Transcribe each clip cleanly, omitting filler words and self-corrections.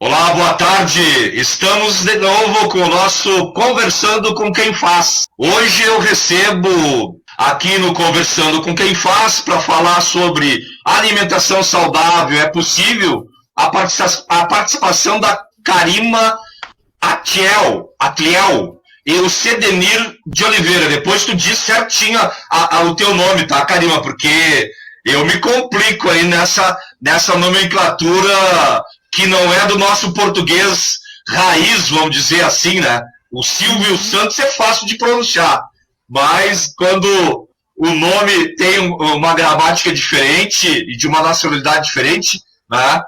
Olá, boa tarde. Estamos de novo com o nosso Conversando com Quem Faz. Hoje eu recebo aqui no Conversando com Quem Faz para falar sobre alimentação saudável. É possível a participação da Karima Atliel e o Cedenir de Oliveira. Depois tu diz certinho o teu nome, tá, Karima? Porque eu me complico aí nessa nomenclatura que não é do nosso português raiz, vamos dizer assim, né? O Silvio Santos é fácil de pronunciar, mas quando o nome tem uma gramática diferente e de uma nacionalidade diferente, né?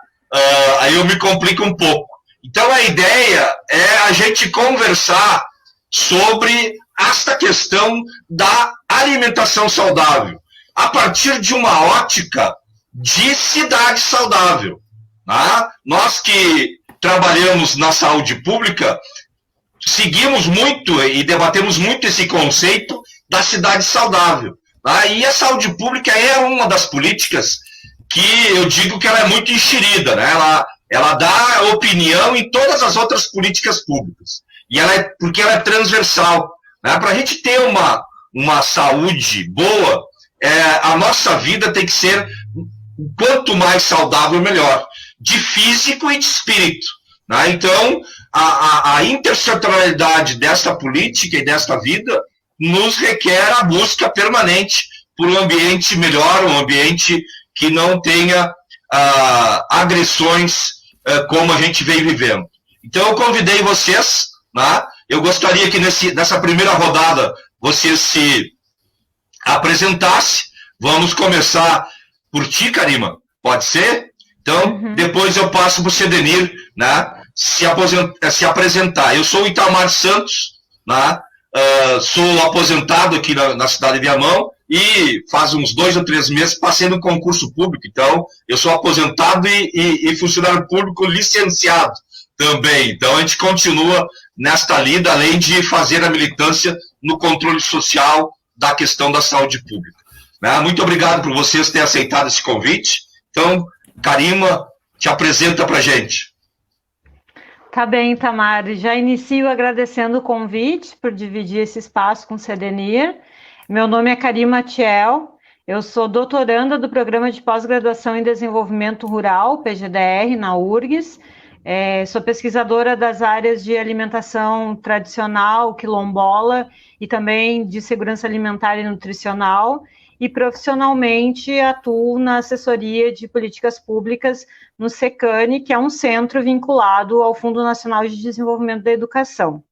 Aí eu me complico um pouco. Então a ideia é a gente conversar sobre esta questão da alimentação saudável, a partir de uma ótica de cidade saudável. Né? Nós que trabalhamos na saúde pública, seguimos muito e debatemos muito esse conceito da cidade saudável. Né? E a saúde pública é uma das políticas que eu digo que ela é muito enxerida, né? Ela dá opinião em todas as outras políticas públicas. E porque ela é transversal. Né? Para a gente ter uma saúde boa, a nossa vida tem que ser quanto mais saudável, melhor. De físico e de espírito. Né? Então, a interseccionalidade desta política e desta vida nos requer a busca permanente por um ambiente melhor, um ambiente que não tenha agressões como a gente vem vivendo. Então, eu convidei vocês, né? Eu gostaria que nessa primeira rodada vocês se apresentassem. Vamos começar por ti, Karima, pode ser? Então, depois eu passo para o Cedenir, né, se apresentar. Eu sou o Itamar Santos, né, sou aposentado aqui na cidade de Viamão e faz uns 2 ou 3 meses passei no concurso público. Então, eu sou aposentado e funcionário público licenciado também. Então, a gente continua nesta lida, além de fazer a militância no controle social da questão da saúde pública. Né? Muito obrigado por vocês terem aceitado esse convite. Então, Karima, te apresenta para a gente. Tá bem, Tamar. Já inicio agradecendo o convite por dividir esse espaço com o Cedenir. Meu nome é Karima Atliel, eu sou doutoranda do Programa de Pós-Graduação em Desenvolvimento Rural, PGDR, na URGS. Sou pesquisadora das áreas de alimentação tradicional, quilombola, e também de segurança alimentar e nutricional, e profissionalmente atuo na assessoria de políticas públicas no SECANE, que é um centro vinculado ao Fundo Nacional de Desenvolvimento da Educação.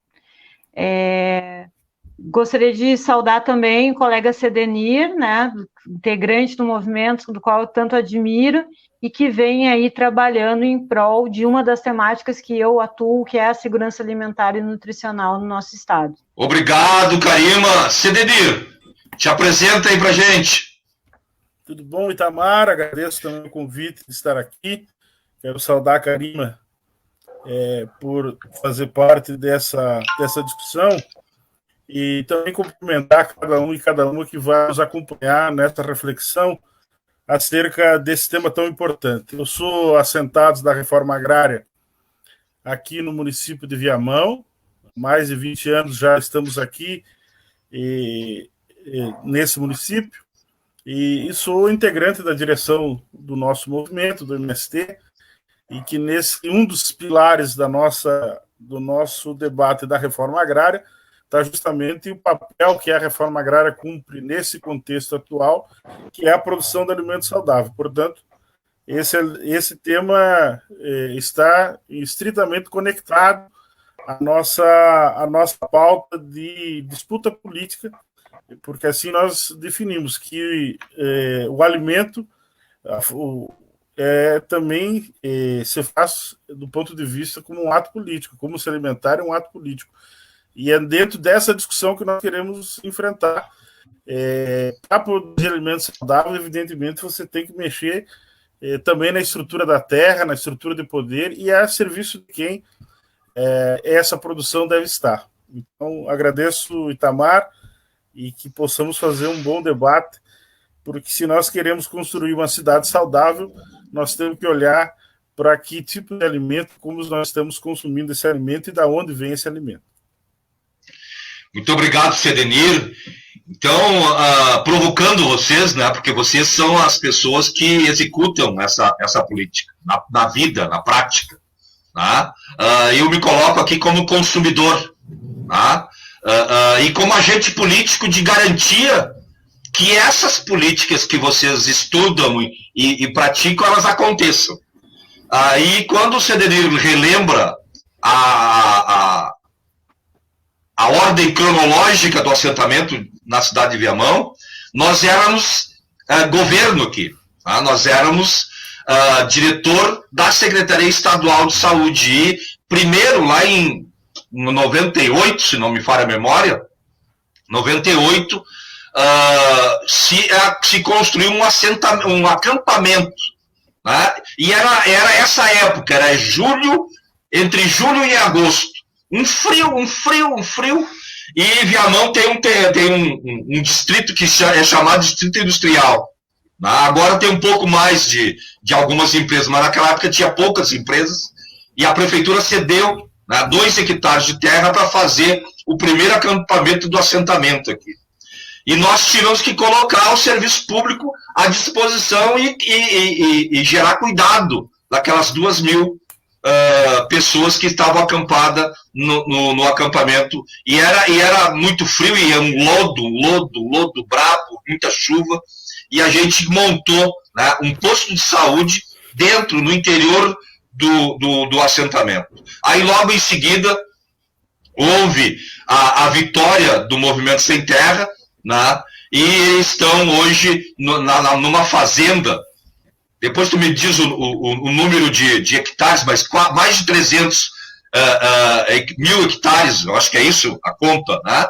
Gostaria de saudar também o colega Cedenir, né, integrante do movimento, do qual eu tanto admiro, e que vem aí trabalhando em prol de uma das temáticas que eu atuo, que é a segurança alimentar e nutricional no nosso estado. Obrigado, Karima. Cedenir, te apresenta aí pra gente. Tudo bom, Itamar? Agradeço também o convite de estar aqui. Quero saudar a Karima por fazer parte dessa discussão e também cumprimentar cada um e cada uma que vai nos acompanhar nessa reflexão acerca desse tema tão importante. Eu sou assentado da reforma agrária aqui no município de Viamão. Mais de 20 anos já estamos aqui nesse município. E sou integrante da direção do nosso movimento, do MST, e que um dos pilares do nosso debate da reforma agrária está justamente o papel que a reforma agrária cumpre nesse contexto atual, que é a produção de alimento saudável. Portanto, esse tema está estritamente conectado à nossa pauta de disputa política, porque assim nós definimos que o alimento também se faz do ponto de vista como um ato político, como se alimentar é um ato político. E é dentro dessa discussão que nós queremos enfrentar. Para produzir alimentos saudáveis, evidentemente, você tem que mexer também na estrutura da terra, na estrutura de poder, e é a serviço de quem essa produção deve estar. Então, agradeço, Itamar, e que possamos fazer um bom debate, porque se nós queremos construir uma cidade saudável, nós temos que olhar para que tipo de alimento, como nós estamos consumindo esse alimento e da onde vem esse alimento. Muito obrigado, Sedenir. Então, provocando vocês, né, porque vocês são as pessoas que executam essa política na vida, na prática. Tá? Eu me coloco aqui como consumidor, tá? E como agente político de garantia que essas políticas que vocês estudam e praticam, elas aconteçam. Aí, quando o Sedenir relembra a ordem cronológica do assentamento na cidade de Viamão, nós éramos governo aqui. Tá? Nós éramos diretor da Secretaria Estadual de Saúde. E primeiro, lá em 98, se não me falha a memória, 98, se construiu um acampamento. Né? E era essa época, era entre julho e agosto. Um frio. E Viamão tem um distrito que é chamado Distrito Industrial. Né? Agora tem um pouco mais de algumas empresas, mas naquela época tinha poucas empresas, e a prefeitura cedeu 2 hectares de terra para fazer o primeiro acampamento do assentamento aqui. E nós tivemos que colocar o serviço público à disposição e gerar cuidado daquelas 2.000 pessoas que estavam acampadas no acampamento. E era muito frio, e um lodo brabo, muita chuva. E a gente montou, né, um posto de saúde no interior do assentamento. Aí, logo em seguida, houve a vitória do Movimento Sem Terra, né, e eles estão hoje numa fazenda. Depois tu me diz o número de hectares, mas mais de 300 mil hectares, eu acho que é isso a conta, né?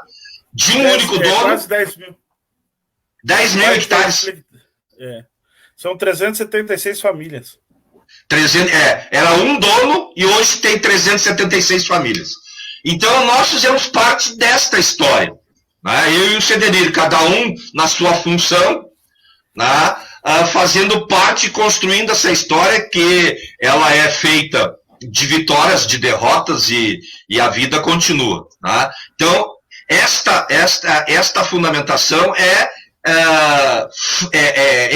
De um único dono. Quase 10 mil. 10 mil hectares. São 376 famílias. Era um dono e hoje tem 376 famílias. Então, nós fizemos parte desta história. Né? Eu e o Sedenir, cada um na sua função, né? Fazendo parte, construindo essa história que ela é feita de vitórias, de derrotas, e a vida continua. Né? Então, esta fundamentação é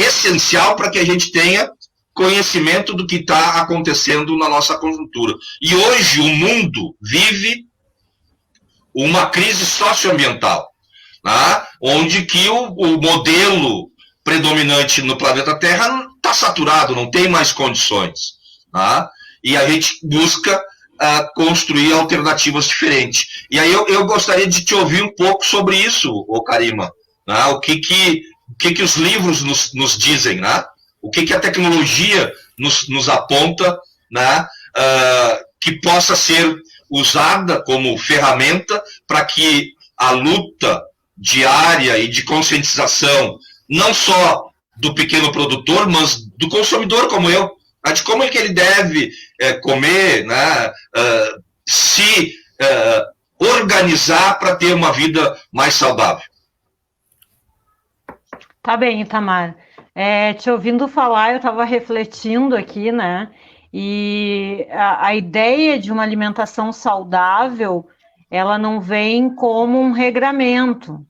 essencial para que a gente tenha conhecimento do que está acontecendo na nossa conjuntura. E hoje o mundo vive uma crise socioambiental, tá? Onde que o modelo predominante no planeta Terra está saturado, não tem mais condições. Tá? E a gente busca construir alternativas diferentes. E aí eu gostaria de te ouvir um pouco sobre isso, Karima. Né? O que os livros nos dizem, né? O que a tecnologia nos aponta, né? Que possa ser usada como ferramenta para que a luta diária e de conscientização, não só do pequeno produtor, mas do consumidor como eu, né? De como é que ele deve comer, né? Se organizar para ter uma vida mais saudável. Tá bem, Itamar. Te ouvindo falar, eu estava refletindo aqui, né? E a ideia de uma alimentação saudável, ela não vem como um regramento.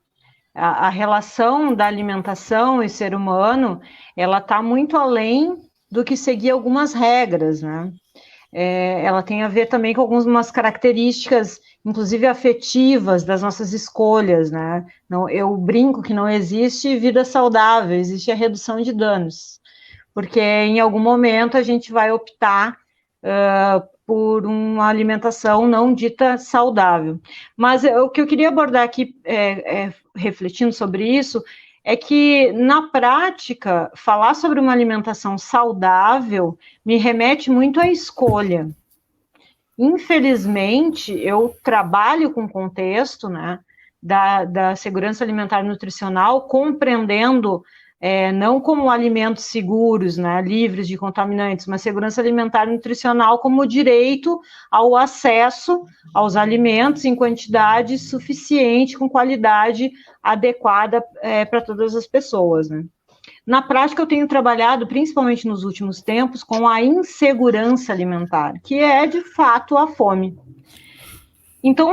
A relação da alimentação e ser humano, ela está muito além do que seguir algumas regras, né? Ela tem a ver também com algumas características, inclusive afetivas, das nossas escolhas, né? Não, eu brinco que não existe vida saudável, existe a redução de danos, porque em algum momento a gente vai optar por uma alimentação não dita saudável. Mas o que eu queria abordar aqui, refletindo sobre isso, é que, na prática, falar sobre uma alimentação saudável me remete muito à escolha. Infelizmente, eu trabalho com o contexto, né, da segurança alimentar e nutricional, compreendendo não como alimentos seguros, né, livres de contaminantes, mas segurança alimentar e nutricional como direito ao acesso aos alimentos em quantidade suficiente, com qualidade adequada para todas as pessoas, né. Na prática, eu tenho trabalhado, principalmente nos últimos tempos, com a insegurança alimentar, que é, de fato, a fome. Então,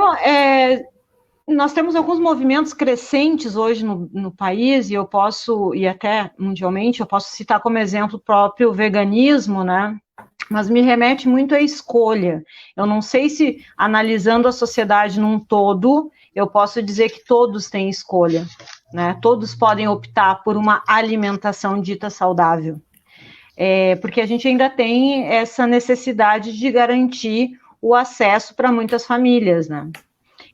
nós temos alguns movimentos crescentes hoje no país, e até mundialmente, eu posso citar como exemplo o próprio veganismo, né? Mas me remete muito à escolha. Eu não sei se, analisando a sociedade num todo, eu posso dizer que todos têm escolha, né? Todos podem optar por uma alimentação dita saudável. Porque a gente ainda tem essa necessidade de garantir o acesso para muitas famílias, né?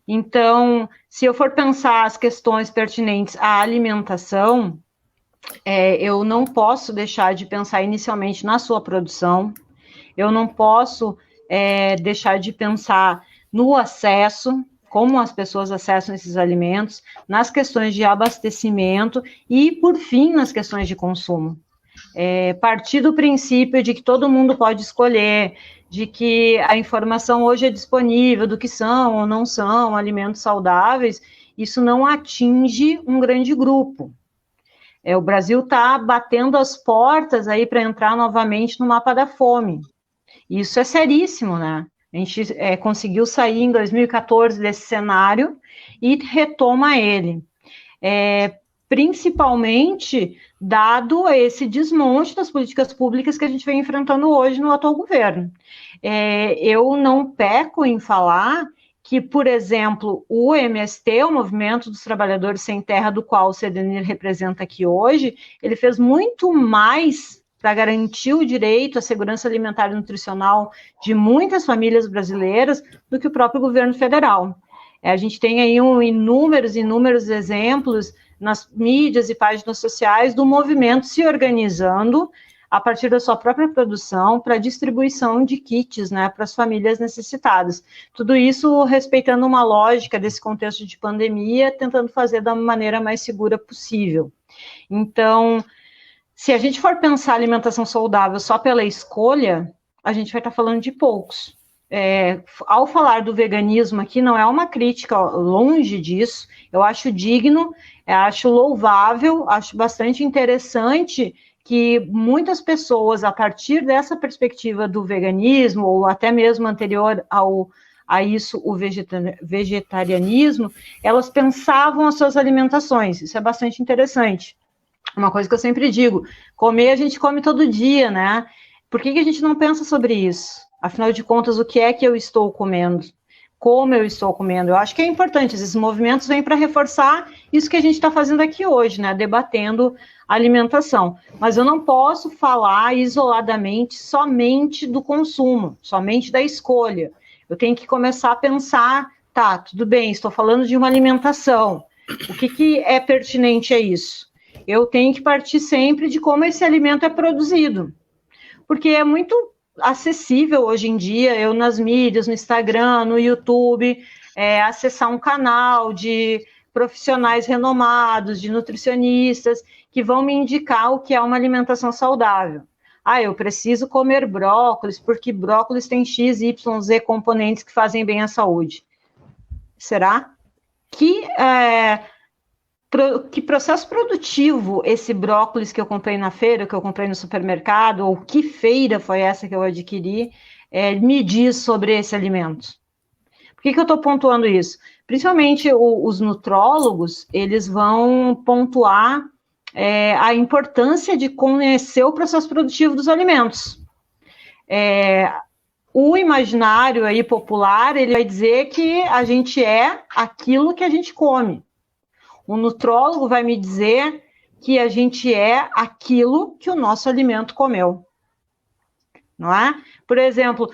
Então, se eu for pensar as questões pertinentes à alimentação, eu não posso deixar de pensar inicialmente na sua produção, eu não posso deixar de pensar no acesso, como as pessoas acessam esses alimentos, nas questões de abastecimento e, por fim, nas questões de consumo. Partir do princípio de que todo mundo pode escolher, de que a informação hoje é disponível do que são ou não são alimentos saudáveis, isso não atinge um grande grupo. O Brasil está batendo as portas aí para entrar novamente no mapa da fome. Isso é seríssimo, né? A gente conseguiu sair em 2014 desse cenário e retoma ele. Principalmente dado esse desmonte das políticas públicas que a gente vem enfrentando hoje no atual governo. Eu não peco em falar que, por exemplo, o MST, o Movimento dos Trabalhadores Sem Terra, do qual o CDNIR representa aqui hoje, ele fez muito mais para garantir o direito à segurança alimentar e nutricional de muitas famílias brasileiras do que o próprio governo federal. A gente tem aí inúmeros exemplos nas mídias e páginas sociais do movimento se organizando a partir da sua própria produção para distribuição de kits, né, para as famílias necessitadas. Tudo isso respeitando uma lógica desse contexto de pandemia, tentando fazer da maneira mais segura possível. Então, se a gente for pensar alimentação saudável só pela escolha, a gente vai estar falando de poucos. Ao falar do veganismo aqui, não é uma crítica, longe disso, eu acho digno, acho louvável, acho bastante interessante que muitas pessoas, a partir dessa perspectiva do veganismo, ou até mesmo anterior a isso, o vegetarianismo, elas pensavam as suas alimentações, isso é bastante interessante. Uma coisa que eu sempre digo, comer a gente come todo dia, né? Por que a gente não pensa sobre isso? Afinal de contas, o que é que eu estou comendo? Como eu estou comendo? Eu acho que é importante, esses movimentos vêm para reforçar isso que a gente está fazendo aqui hoje, né? Debatendo alimentação. Mas eu não posso falar isoladamente somente do consumo, somente da escolha. Eu tenho que começar a pensar, tá, tudo bem, estou falando de uma alimentação. O que é pertinente a isso? Eu tenho que partir sempre de como esse alimento é produzido. Porque é muito acessível hoje em dia, eu nas mídias, no Instagram, no YouTube, acessar um canal de profissionais renomados, de nutricionistas, que vão me indicar o que é uma alimentação saudável. Eu preciso comer brócolis, porque brócolis tem X, Y, Z componentes que fazem bem à saúde. Será? Que processo produtivo esse brócolis que eu comprei na feira, que eu comprei no supermercado, ou que feira foi essa que eu adquiri, me diz sobre esse alimento? Por que eu estou pontuando isso? Principalmente os nutrólogos, eles vão pontuar a importância de conhecer o processo produtivo dos alimentos. O imaginário aí popular, ele vai dizer que a gente é aquilo que a gente come. O nutrólogo vai me dizer que a gente é aquilo que o nosso alimento comeu, não é? Por exemplo,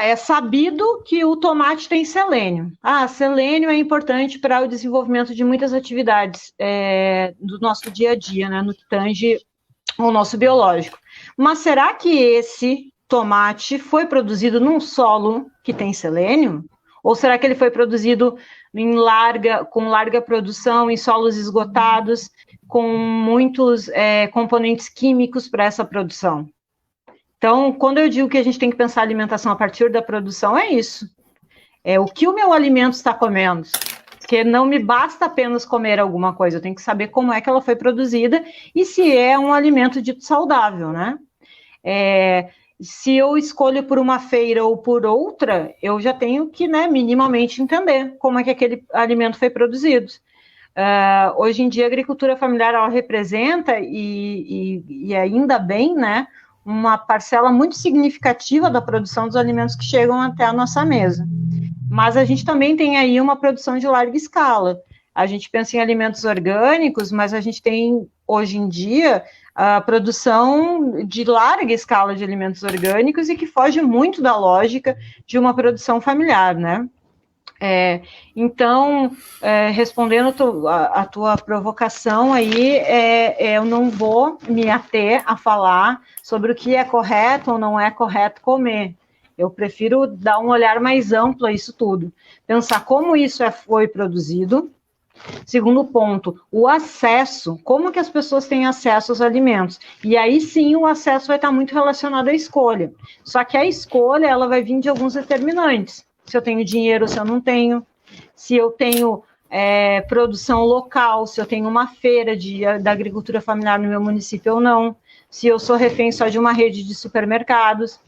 é sabido que o tomate tem selênio. Selênio é importante para o desenvolvimento de muitas atividades do nosso dia a dia, né, no que tange ao nosso biológico. Mas será que esse tomate foi produzido num solo que tem selênio? Ou será que ele foi produzido com larga produção, em solos esgotados, com muitos componentes químicos para essa produção? Então, quando eu digo que a gente tem que pensar a alimentação a partir da produção, é isso. O que o meu alimento está comendo? Porque não me basta apenas comer alguma coisa, eu tenho que saber como é que ela foi produzida e se é um alimento dito saudável, né? Se eu escolho por uma feira ou por outra, eu já tenho que, né, minimamente entender como é que aquele alimento foi produzido. Hoje em dia, a agricultura familiar, ela representa, e ainda bem, né, uma parcela muito significativa da produção dos alimentos que chegam até a nossa mesa. Mas a gente também tem aí uma produção de larga escala. A gente pensa em alimentos orgânicos, mas a gente tem, hoje em dia, a produção de larga escala de alimentos orgânicos e que foge muito da lógica de uma produção familiar, né? Então, respondendo a tua provocação aí, eu não vou me ater a falar sobre o que é correto ou não é correto comer. Eu prefiro dar um olhar mais amplo a isso tudo. Pensar como isso foi produzido. Segundo ponto, o acesso, como que as pessoas têm acesso aos alimentos. E aí sim o acesso vai estar muito relacionado à escolha. Só que a escolha, ela vai vir de alguns determinantes. Se eu tenho dinheiro ou se eu não tenho. Se eu tenho produção local, se eu tenho uma feira da agricultura familiar no meu município ou não. Se eu sou refém só de uma rede de supermercados.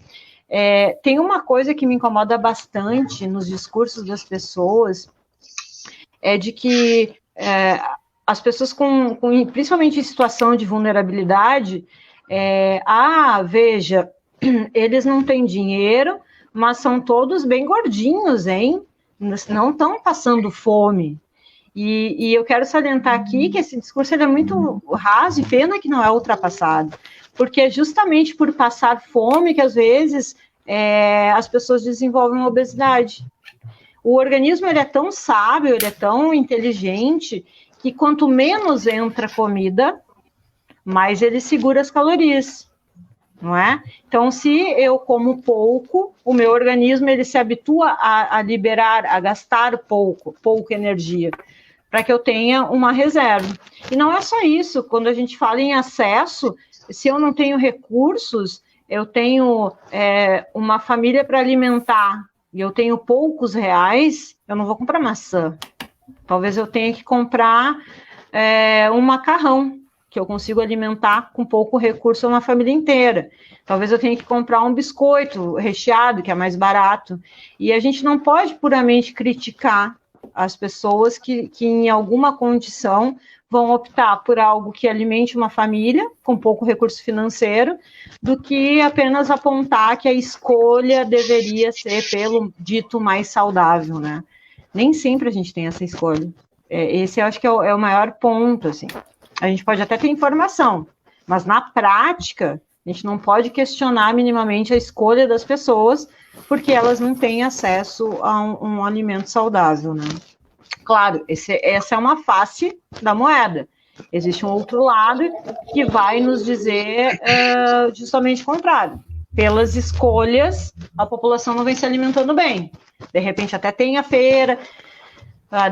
Tem uma coisa que me incomoda bastante nos discursos das pessoas, de que as pessoas principalmente em situação de vulnerabilidade, veja, eles não têm dinheiro, mas são todos bem gordinhos, hein? Não estão passando fome. E eu quero salientar aqui que esse discurso ele é muito raso e pena que não é ultrapassado, porque é justamente por passar fome que, às vezes, as pessoas desenvolvem uma obesidade. O organismo ele é tão sábio, ele é tão inteligente, que quanto menos entra comida, mais ele segura as calorias, não é? Então, se eu como pouco, o meu organismo ele se habitua a liberar, a gastar pouca energia, para que eu tenha uma reserva. E não é só isso, quando a gente fala em acesso, se eu não tenho recursos, eu tenho uma família para alimentar, e eu tenho poucos reais, eu não vou comprar maçã. Talvez eu tenha que comprar um macarrão, que eu consigo alimentar com pouco recurso uma família inteira. Talvez eu tenha que comprar um biscoito recheado, que é mais barato. E a gente não pode puramente criticar as pessoas que em alguma condição vão optar por algo que alimente uma família com pouco recurso financeiro, do que apenas apontar que a escolha deveria ser pelo dito mais saudável, né? Nem sempre a gente tem essa escolha. Esse eu acho que é o maior ponto, assim. A gente pode até ter informação, mas na prática, a gente não pode questionar minimamente a escolha das pessoas, porque elas não têm acesso a um alimento saudável, né? Claro, essa é uma face da moeda. Existe um outro lado que vai nos dizer justamente o contrário. Pelas escolhas, a população não vem se alimentando bem. De repente até tem a feira,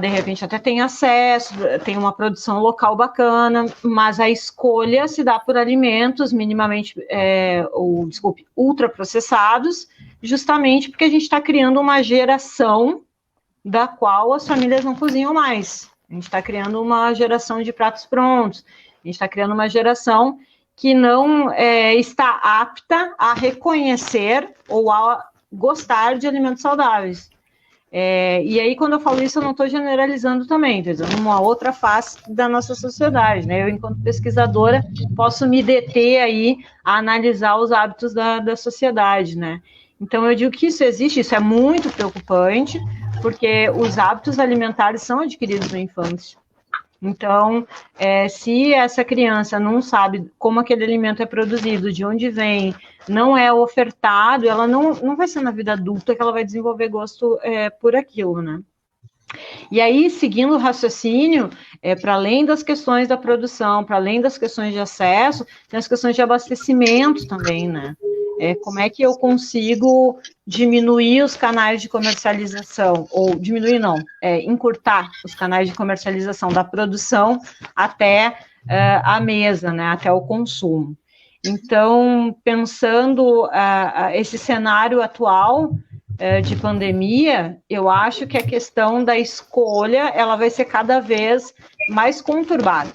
de repente até tem acesso, tem uma produção local bacana, mas a escolha se dá por alimentos minimamente, ultraprocessados, justamente porque a gente está criando uma geração da qual as famílias não cozinham mais. A gente está criando uma geração de pratos prontos, a gente está criando uma geração que não está apta a reconhecer ou a gostar de alimentos saudáveis. E aí, quando eu falo isso, eu não estou generalizando também, estou dizendo uma outra face da nossa sociedade, né? Eu, enquanto pesquisadora, posso me deter aí a analisar os hábitos da sociedade, né? Então, eu digo que isso existe, isso é muito preocupante, porque os hábitos alimentares são adquiridos na infância. Então, se essa criança não sabe como aquele alimento é produzido, de onde vem, não é ofertado, ela não vai ser na vida adulta que ela vai desenvolver gosto por aquilo, né? E aí, seguindo o raciocínio, para além das questões da produção, para além das questões de acesso, tem as questões de abastecimento também, né? Como é que eu consigo diminuir os canais de comercialização, ou diminuir não, encurtar os canais de comercialização da produção até a mesa, né, até o consumo. Então, pensando esse cenário atual, de pandemia, eu acho que a questão da escolha ela vai ser cada vez mais conturbada.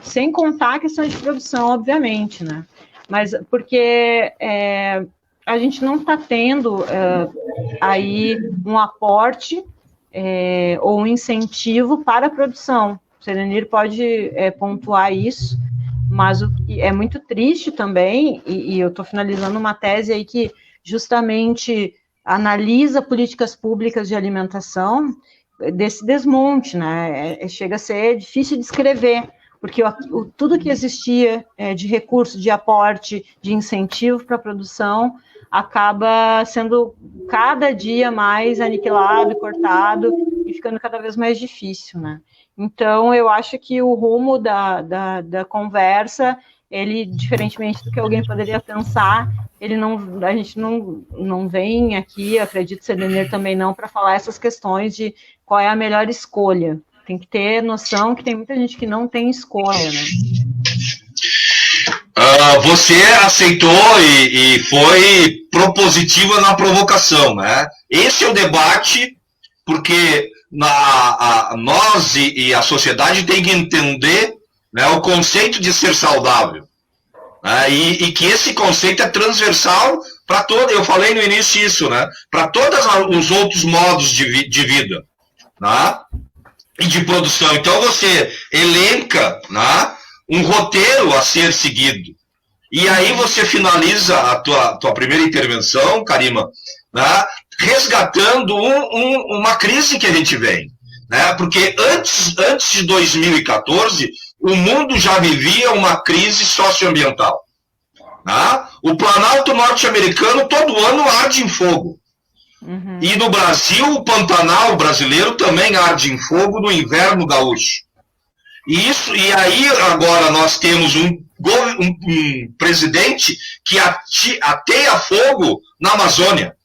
Sem contar a questão de produção, obviamente, né? Mas porque a gente não está tendo aí um aporte ou um incentivo para a produção. O Sedenir pode pontuar isso, mas o que é muito triste também, e eu estou finalizando uma tese aí que justamente analisa políticas públicas de alimentação desse desmonte, né? Chega a ser difícil de escrever, porque tudo que existia de recurso, de aporte, de incentivo para a produção, acaba sendo cada dia mais aniquilado, cortado, e ficando cada vez mais difícil, né? Então, eu acho que o rumo da conversa, ele, diferentemente do que alguém poderia pensar, a gente não vem aqui, acredito que o Sedenir também não, para falar essas questões de qual é a melhor escolha. Tem que ter noção que tem muita gente que não tem escolha, né? Você aceitou e foi propositiva na provocação, né? Esse é o debate, porque nós e a sociedade tem que entender, né, o conceito de ser saudável, né, e que esse conceito é transversal para todo. Eu falei no início isso, né? Para todos os outros modos de vida, né, e de produção. Então você elenca, né, um roteiro a ser seguido. E aí você finaliza a tua primeira intervenção, Karima, né, resgatando uma crise que a gente vem. Né, porque antes de 2014, o mundo já vivia uma crise socioambiental. Né? O Planalto norte-americano todo ano arde em fogo. Uhum. E no Brasil, o Pantanal brasileiro também arde em fogo no inverno gaúcho. E aí agora nós temos um presidente que ateia fogo na Amazônia.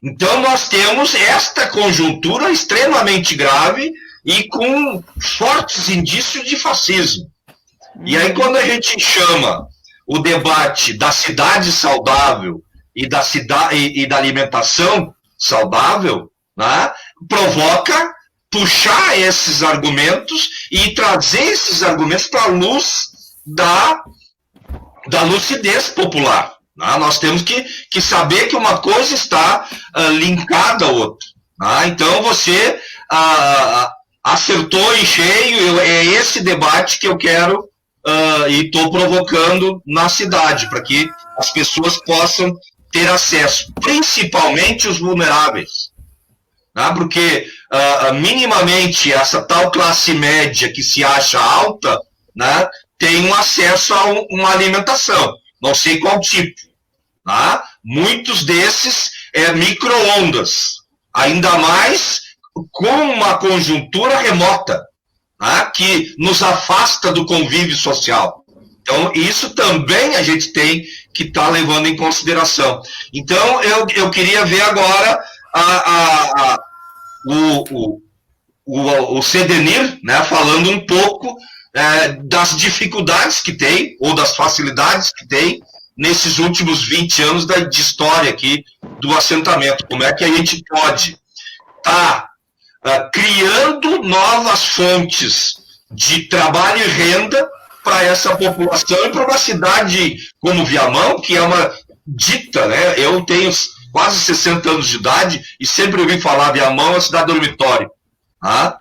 Então nós temos esta conjuntura extremamente grave e com fortes indícios de fascismo. E aí quando a gente chama o debate da cidade saudável e da alimentação saudável, né, provoca puxar esses argumentos e trazer esses argumentos para a luz da lucidez popular. Né? Nós temos que saber que uma coisa está linkada à outra. Né? Então você acertou em cheio, é esse debate que eu quero e estou provocando na cidade, para que as pessoas possam ter acesso, principalmente os vulneráveis. Né? Porque minimamente essa tal classe média que se acha alta, né, tem um acesso a uma alimentação, não sei qual tipo. Né? Muitos desses micro-ondas, ainda mais com uma conjuntura remota, né, que nos afasta do convívio social. Então, isso também a gente tem que estar levando em consideração. Então, eu queria ver agora o Sedenir, né, falando um pouco das dificuldades que tem, ou das facilidades que tem, nesses últimos 20 anos de história aqui do assentamento. Como é que a gente pode estar criando novas fontes de trabalho e renda para essa população e para uma cidade como Viamão, que é uma dita, né? Eu tenho quase 60 anos de idade e sempre ouvi falar Viamão é uma cidade dormitório. Ah?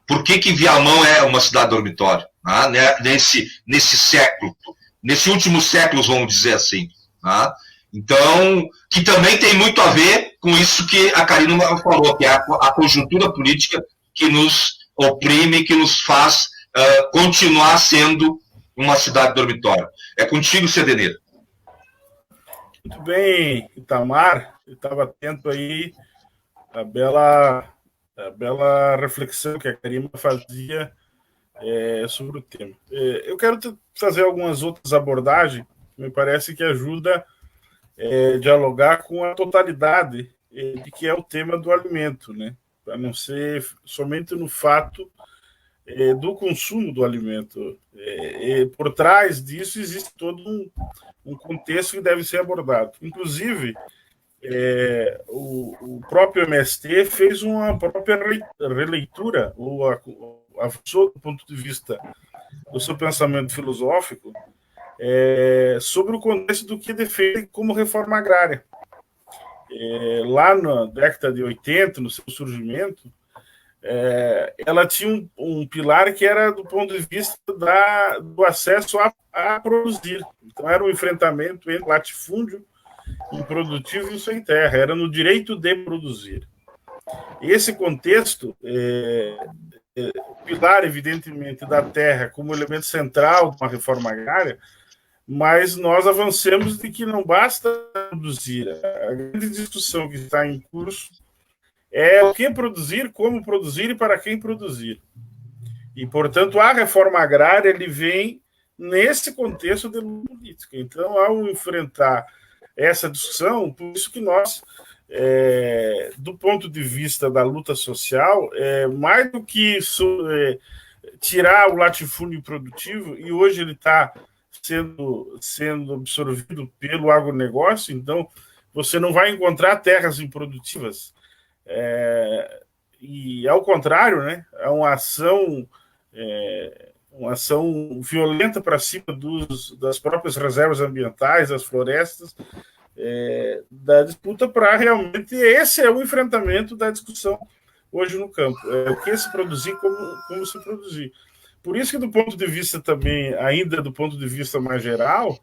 Por que Viamão é uma cidade dormitório? Ah? Nesse século, nesse último século, vamos dizer assim. Ah? Então, que também tem muito a ver com isso que a Karina falou, que é a conjuntura política que nos oprime, que nos faz continuar sendo uma cidade dormitório. É contigo, Sedenir. Muito bem, Itamar. Eu estava atento aí à bela reflexão que a Karima fazia sobre o tema. Eu quero trazer algumas outras abordagens que me parece que ajuda a dialogar com a totalidade de que é o tema do alimento, né? Para não ser somente no fato do consumo do alimento. Por trás disso existe todo um contexto que deve ser abordado. Inclusive, o próprio MST fez uma própria releitura, ou avançou do ponto de vista do seu pensamento filosófico, sobre o contexto do que defende como reforma agrária. Lá na década de 80, no seu surgimento, ela tinha um pilar que era do ponto de vista do acesso a produzir. Então, era um enfrentamento entre latifúndio improdutivo e sem terra, era no direito de produzir. Esse contexto, o pilar, evidentemente, da terra como elemento central de uma reforma agrária, mas nós avancemos de que não basta produzir. A grande discussão que está em curso é o que produzir, como produzir e para quem produzir. E, portanto, a reforma agrária ele vem nesse contexto de luta política. Então, ao enfrentar essa discussão, por isso que nós, do ponto de vista da luta social, mais do que tirar o latifúndio produtivo, e hoje ele está sendo absorvido pelo agronegócio, então você não vai encontrar terras improdutivas. E, ao contrário, né, é uma ação violenta para cima das próprias reservas ambientais, das florestas, da disputa para realmente... Esse é o enfrentamento da discussão hoje no campo. O que se produzir, como se produzir. Por isso que, do ponto de vista também, ainda do ponto de vista mais geral,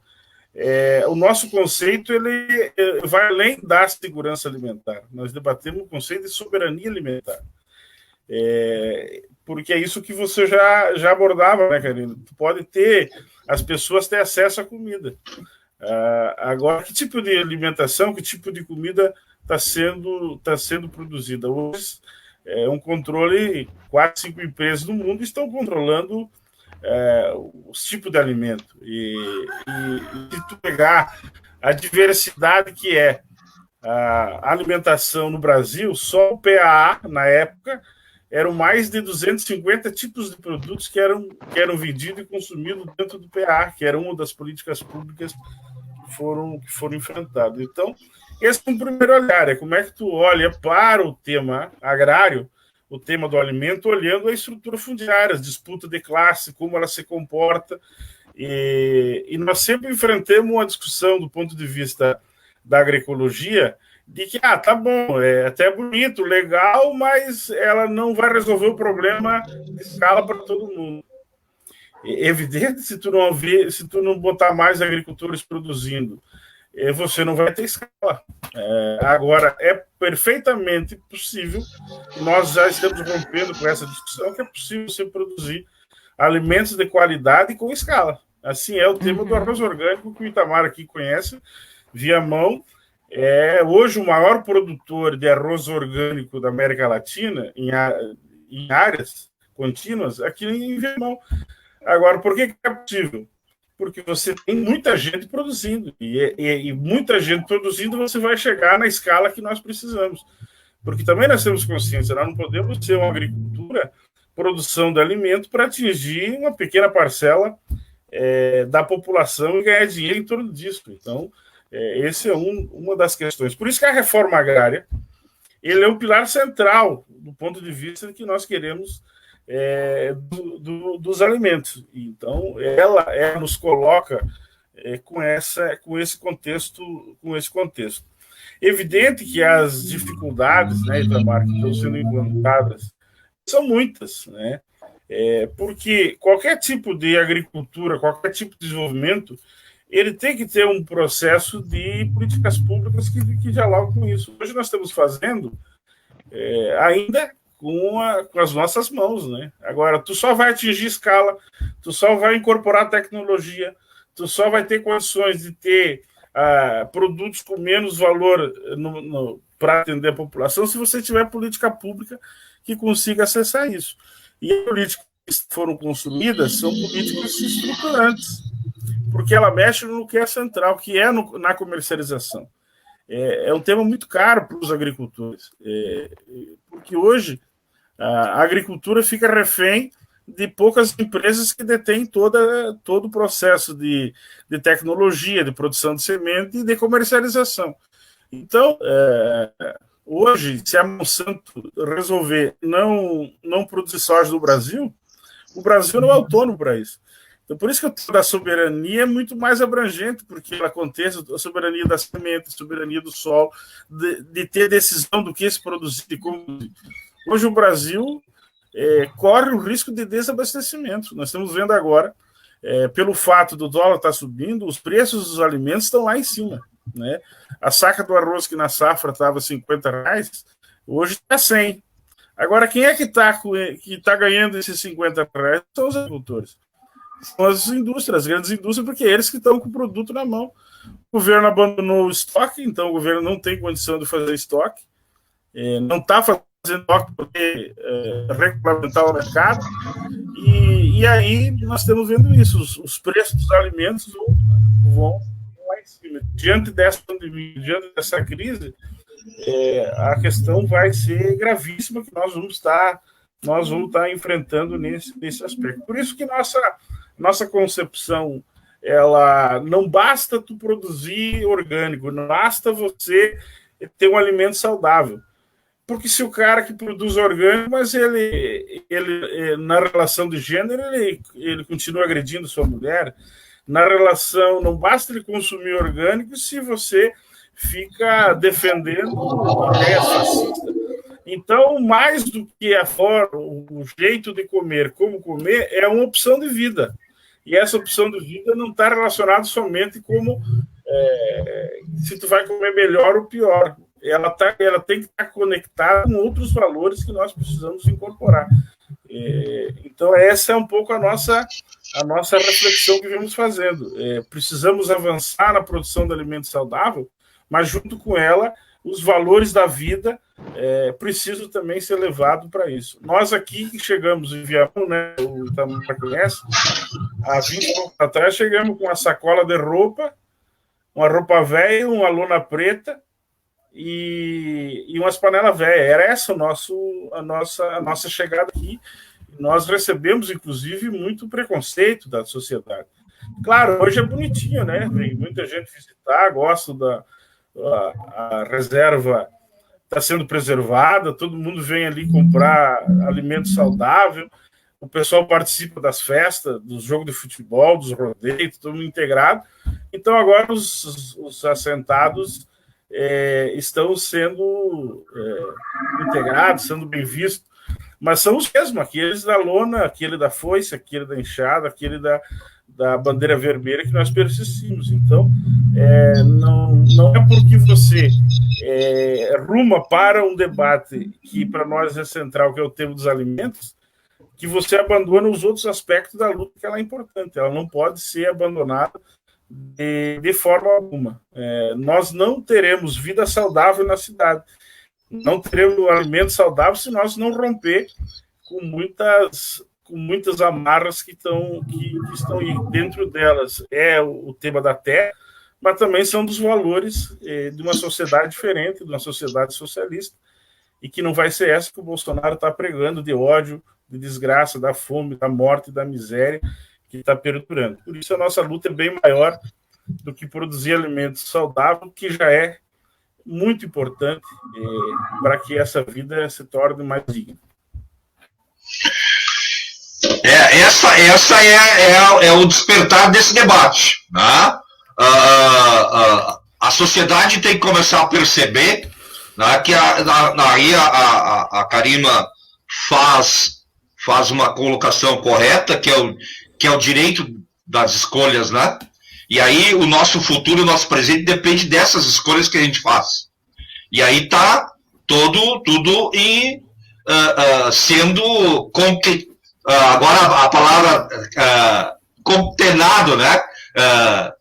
o nosso conceito ele vai além da segurança alimentar. Nós debatemos o conceito de soberania alimentar. Porque é isso que você já abordava, né, Karina? Pode as pessoas ter acesso à comida. Agora, que tipo de alimentação, que tipo de comida está sendo produzida? Hoje, um controle, 4, 5 empresas no mundo estão controlando os tipos de alimento. E se tu pegar a diversidade que é a alimentação no Brasil, só o PAA, na época, eram mais de 250 tipos de produtos que eram vendidos e consumidos dentro do PA, que era uma das políticas públicas que foram enfrentadas. Então, esse é um primeiro olhar, como é que tu olha para o tema agrário, o tema do alimento, olhando a estrutura fundiária, a disputa de classe, como ela se comporta, e nós sempre enfrentamos uma discussão do ponto de vista da agroecologia, de que, tá bom, é até bonito, legal, mas ela não vai resolver o problema de escala para todo mundo. É evidente, se tu não botar mais agricultores produzindo, você não vai ter escala. Agora, é perfeitamente possível, nós já estamos rompendo com essa discussão, que é possível você produzir alimentos de qualidade com escala. Assim é o tema do arroz orgânico, que o Itamar aqui conhece, Viamão, hoje o maior produtor de arroz orgânico da América Latina, em áreas contínuas, aqui em Viamão. Agora, por que é possível? Porque você tem muita gente produzindo, e muita gente produzindo você vai chegar na escala que nós precisamos. Porque também nós temos consciência, nós não podemos ter uma agricultura, produção de alimento para atingir uma pequena parcela da população e ganhar dinheiro em torno disso. Então, essa é uma das questões. Por isso que a reforma agrária ele é um pilar central do ponto de vista que nós queremos dos alimentos. Então, ela nos coloca com esse contexto. Evidente que as dificuldades, né, Itamar, que estão sendo implantadas são muitas, né? Porque qualquer tipo de agricultura, qualquer tipo de desenvolvimento, ele tem que ter um processo de políticas públicas que dialogam com isso. Hoje nós estamos fazendo ainda com as nossas mãos, né? Agora, tu só vai atingir escala, tu só vai incorporar tecnologia, tu só vai ter condições de ter produtos com menos valor para atender a população se você tiver política pública que consiga acessar isso. E as políticas que foram construídas são políticas estruturantes, porque ela mexe no que é central, que é na comercialização. É um tema muito caro para os agricultores, porque hoje a agricultura fica refém de poucas empresas que detêm todo o processo de tecnologia, de produção de semente e de comercialização. Então, hoje, se a Monsanto resolver não produzir soja no Brasil, o Brasil não é autônomo para isso. Então, por isso que o tema da soberania é muito mais abrangente, porque ela contempla a soberania da semente, a soberania do solo, de ter decisão do que se produzir e como. Hoje o Brasil corre o risco de desabastecimento. Nós estamos vendo agora, pelo fato do dólar estar subindo, os preços dos alimentos estão lá em cima. Né? A saca do arroz que na safra estava R$50, hoje está 100. Agora, quem é que tá ganhando esses R$50? São os agricultores. São as indústrias, as grandes indústrias, porque é eles que estão com o produto na mão. O governo abandonou o estoque, então o governo não tem condição de fazer estoque, não está fazendo estoque para poder regulamentar o mercado, e aí nós estamos vendo isso, os preços dos alimentos vão lá em cima. Diante dessa pandemia, diante dessa crise, a questão vai ser gravíssima, que nós vamos estar enfrentando nesse aspecto. Por isso que nossa concepção, ela não basta tu produzir orgânico, não basta você ter um alimento saudável. Porque se o cara que produz orgânico, mas ele na relação de gênero, ele continua agredindo sua mulher. Na relação, não basta ele consumir orgânico se você fica defendendo ideias fascistas. Então, mais do que a forma, o jeito de comer, como comer, é uma opção de vida. E essa opção de vida não está relacionada somente como se tu vai comer melhor ou pior. Ela tem que estar conectada com outros valores que nós precisamos incorporar. Então, essa é um pouco a nossa reflexão que vamos fazendo. Precisamos avançar na produção de alimento saudável, mas junto com ela, os valores da vida precisam também ser levados para isso. Nós aqui que chegamos em Viamão, né, o Itamar conhece, há 20 anos atrás, chegamos com uma sacola de roupa, uma roupa velha, uma lona preta e umas panelas velhas. Era essa a nossa chegada aqui. Nós recebemos, inclusive, muito preconceito da sociedade. Claro, hoje é bonitinho, né? Vem muita gente visitar, gosta a reserva está sendo preservada, todo mundo vem ali comprar alimento saudável, o pessoal participa das festas, dos jogos de futebol, dos rodeios, todo mundo integrado. Então, agora os assentados estão sendo integrados, sendo bem vistos, mas são os mesmos, aqueles da lona, aquele da foice, aquele da enxada, aquele da bandeira vermelha que nós persistimos. Então, não é porque você ruma para um debate que para nós é central, que é o tema dos alimentos, que você abandona os outros aspectos da luta, que ela é importante. Ela não pode ser abandonada de forma alguma. Nós não teremos vida saudável na cidade. Não teremos alimento saudável se nós não romper com muitas amarras que estão aí. Dentro delas é o tema da terra, mas também são dos valores de uma sociedade diferente, de uma sociedade socialista, e que não vai ser essa que o Bolsonaro está pregando, de ódio, de desgraça, da fome, da morte, da miséria, que está perdurando. Por isso a nossa luta é bem maior do que produzir alimentos saudáveis, que já é muito importante para que essa vida se torne mais digna. Essa é o despertar desse debate, né? A sociedade tem que começar a perceber, né, que aí a Karima faz uma colocação correta, que é o direito das escolhas, né? E aí o nosso futuro, o nosso presente depende dessas escolhas que a gente faz. E aí está tudo sendo agora a palavra contenado, né?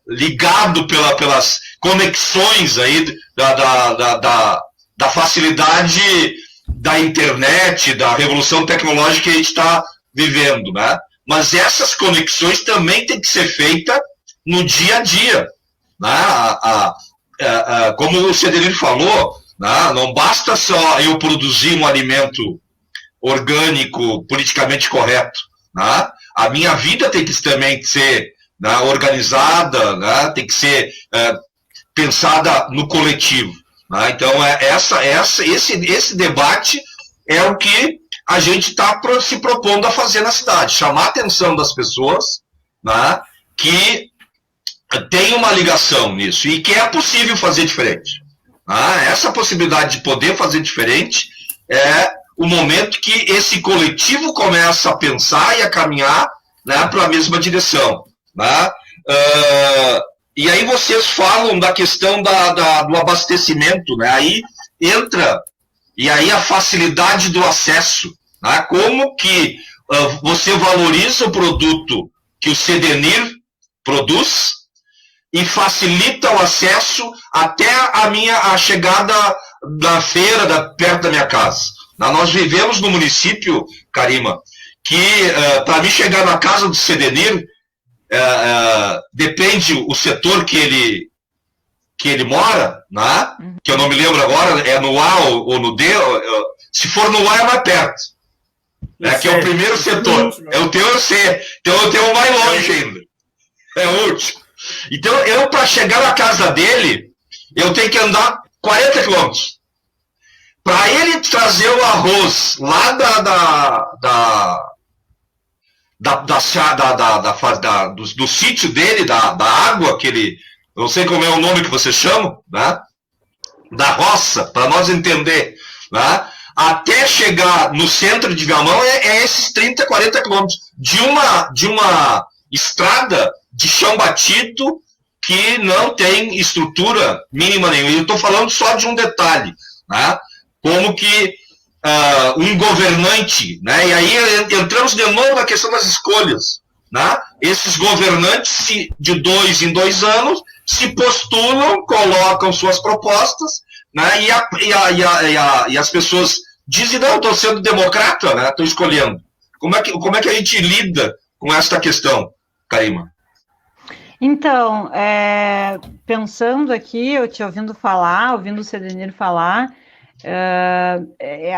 Ligado pelas conexões aí da facilidade da internet, da revolução tecnológica que a gente está vivendo, né? Mas essas conexões também têm que ser feitas no dia a dia, né? Como o Cedelir falou, né? Não basta só eu produzir um alimento orgânico, politicamente correto, né? A minha vida tem que também ser, né, organizada, né? Tem que ser pensada no coletivo. Né? Então, esse debate é o que a gente está se propondo a fazer na cidade, chamar a atenção das pessoas, né, que tem uma ligação nisso e que é possível fazer diferente. Né? Essa possibilidade de poder fazer diferente é o momento que esse coletivo começa a pensar e a caminhar, né, para a mesma direção. Né? E aí vocês falam da questão do abastecimento, né? Aí entra, e aí a facilidade do acesso, né? Como que você valoriza o produto que o Sedenir produz e facilita o acesso até a chegada da feira perto da minha casa. Nós vivemos no município, Karima, que para mim chegar na casa do Sedenir, depende o setor que ele mora, né? Que eu não me lembro agora, é no A ou no D, se for no A é mais perto, né? Que é o primeiro setor, é o teu C, então eu tenho mais longe ainda, é o último. Então eu, para chegar na casa dele, eu tenho que andar 40 quilômetros. Para ele trazer o arroz lá do sítio dele, da água que ele, não sei como é o nome que vocês chamam, né? Da roça, para nós entender, né? Até chegar no centro de Viamão é esses 30, 40 quilômetros de uma estrada de chão batido que não tem estrutura mínima nenhuma. Eu estou falando só de um detalhe, né? Como que um governante, né? E aí entramos de novo na questão das escolhas, né? Esses governantes, de 2 em 2 anos, se postulam, colocam suas propostas, né? E as pessoas dizem, não, estou sendo democrata, né? Estou escolhendo. Como é que a gente lida com essa questão, Karima? Então, pensando aqui, eu te ouvindo o Sedenir falar,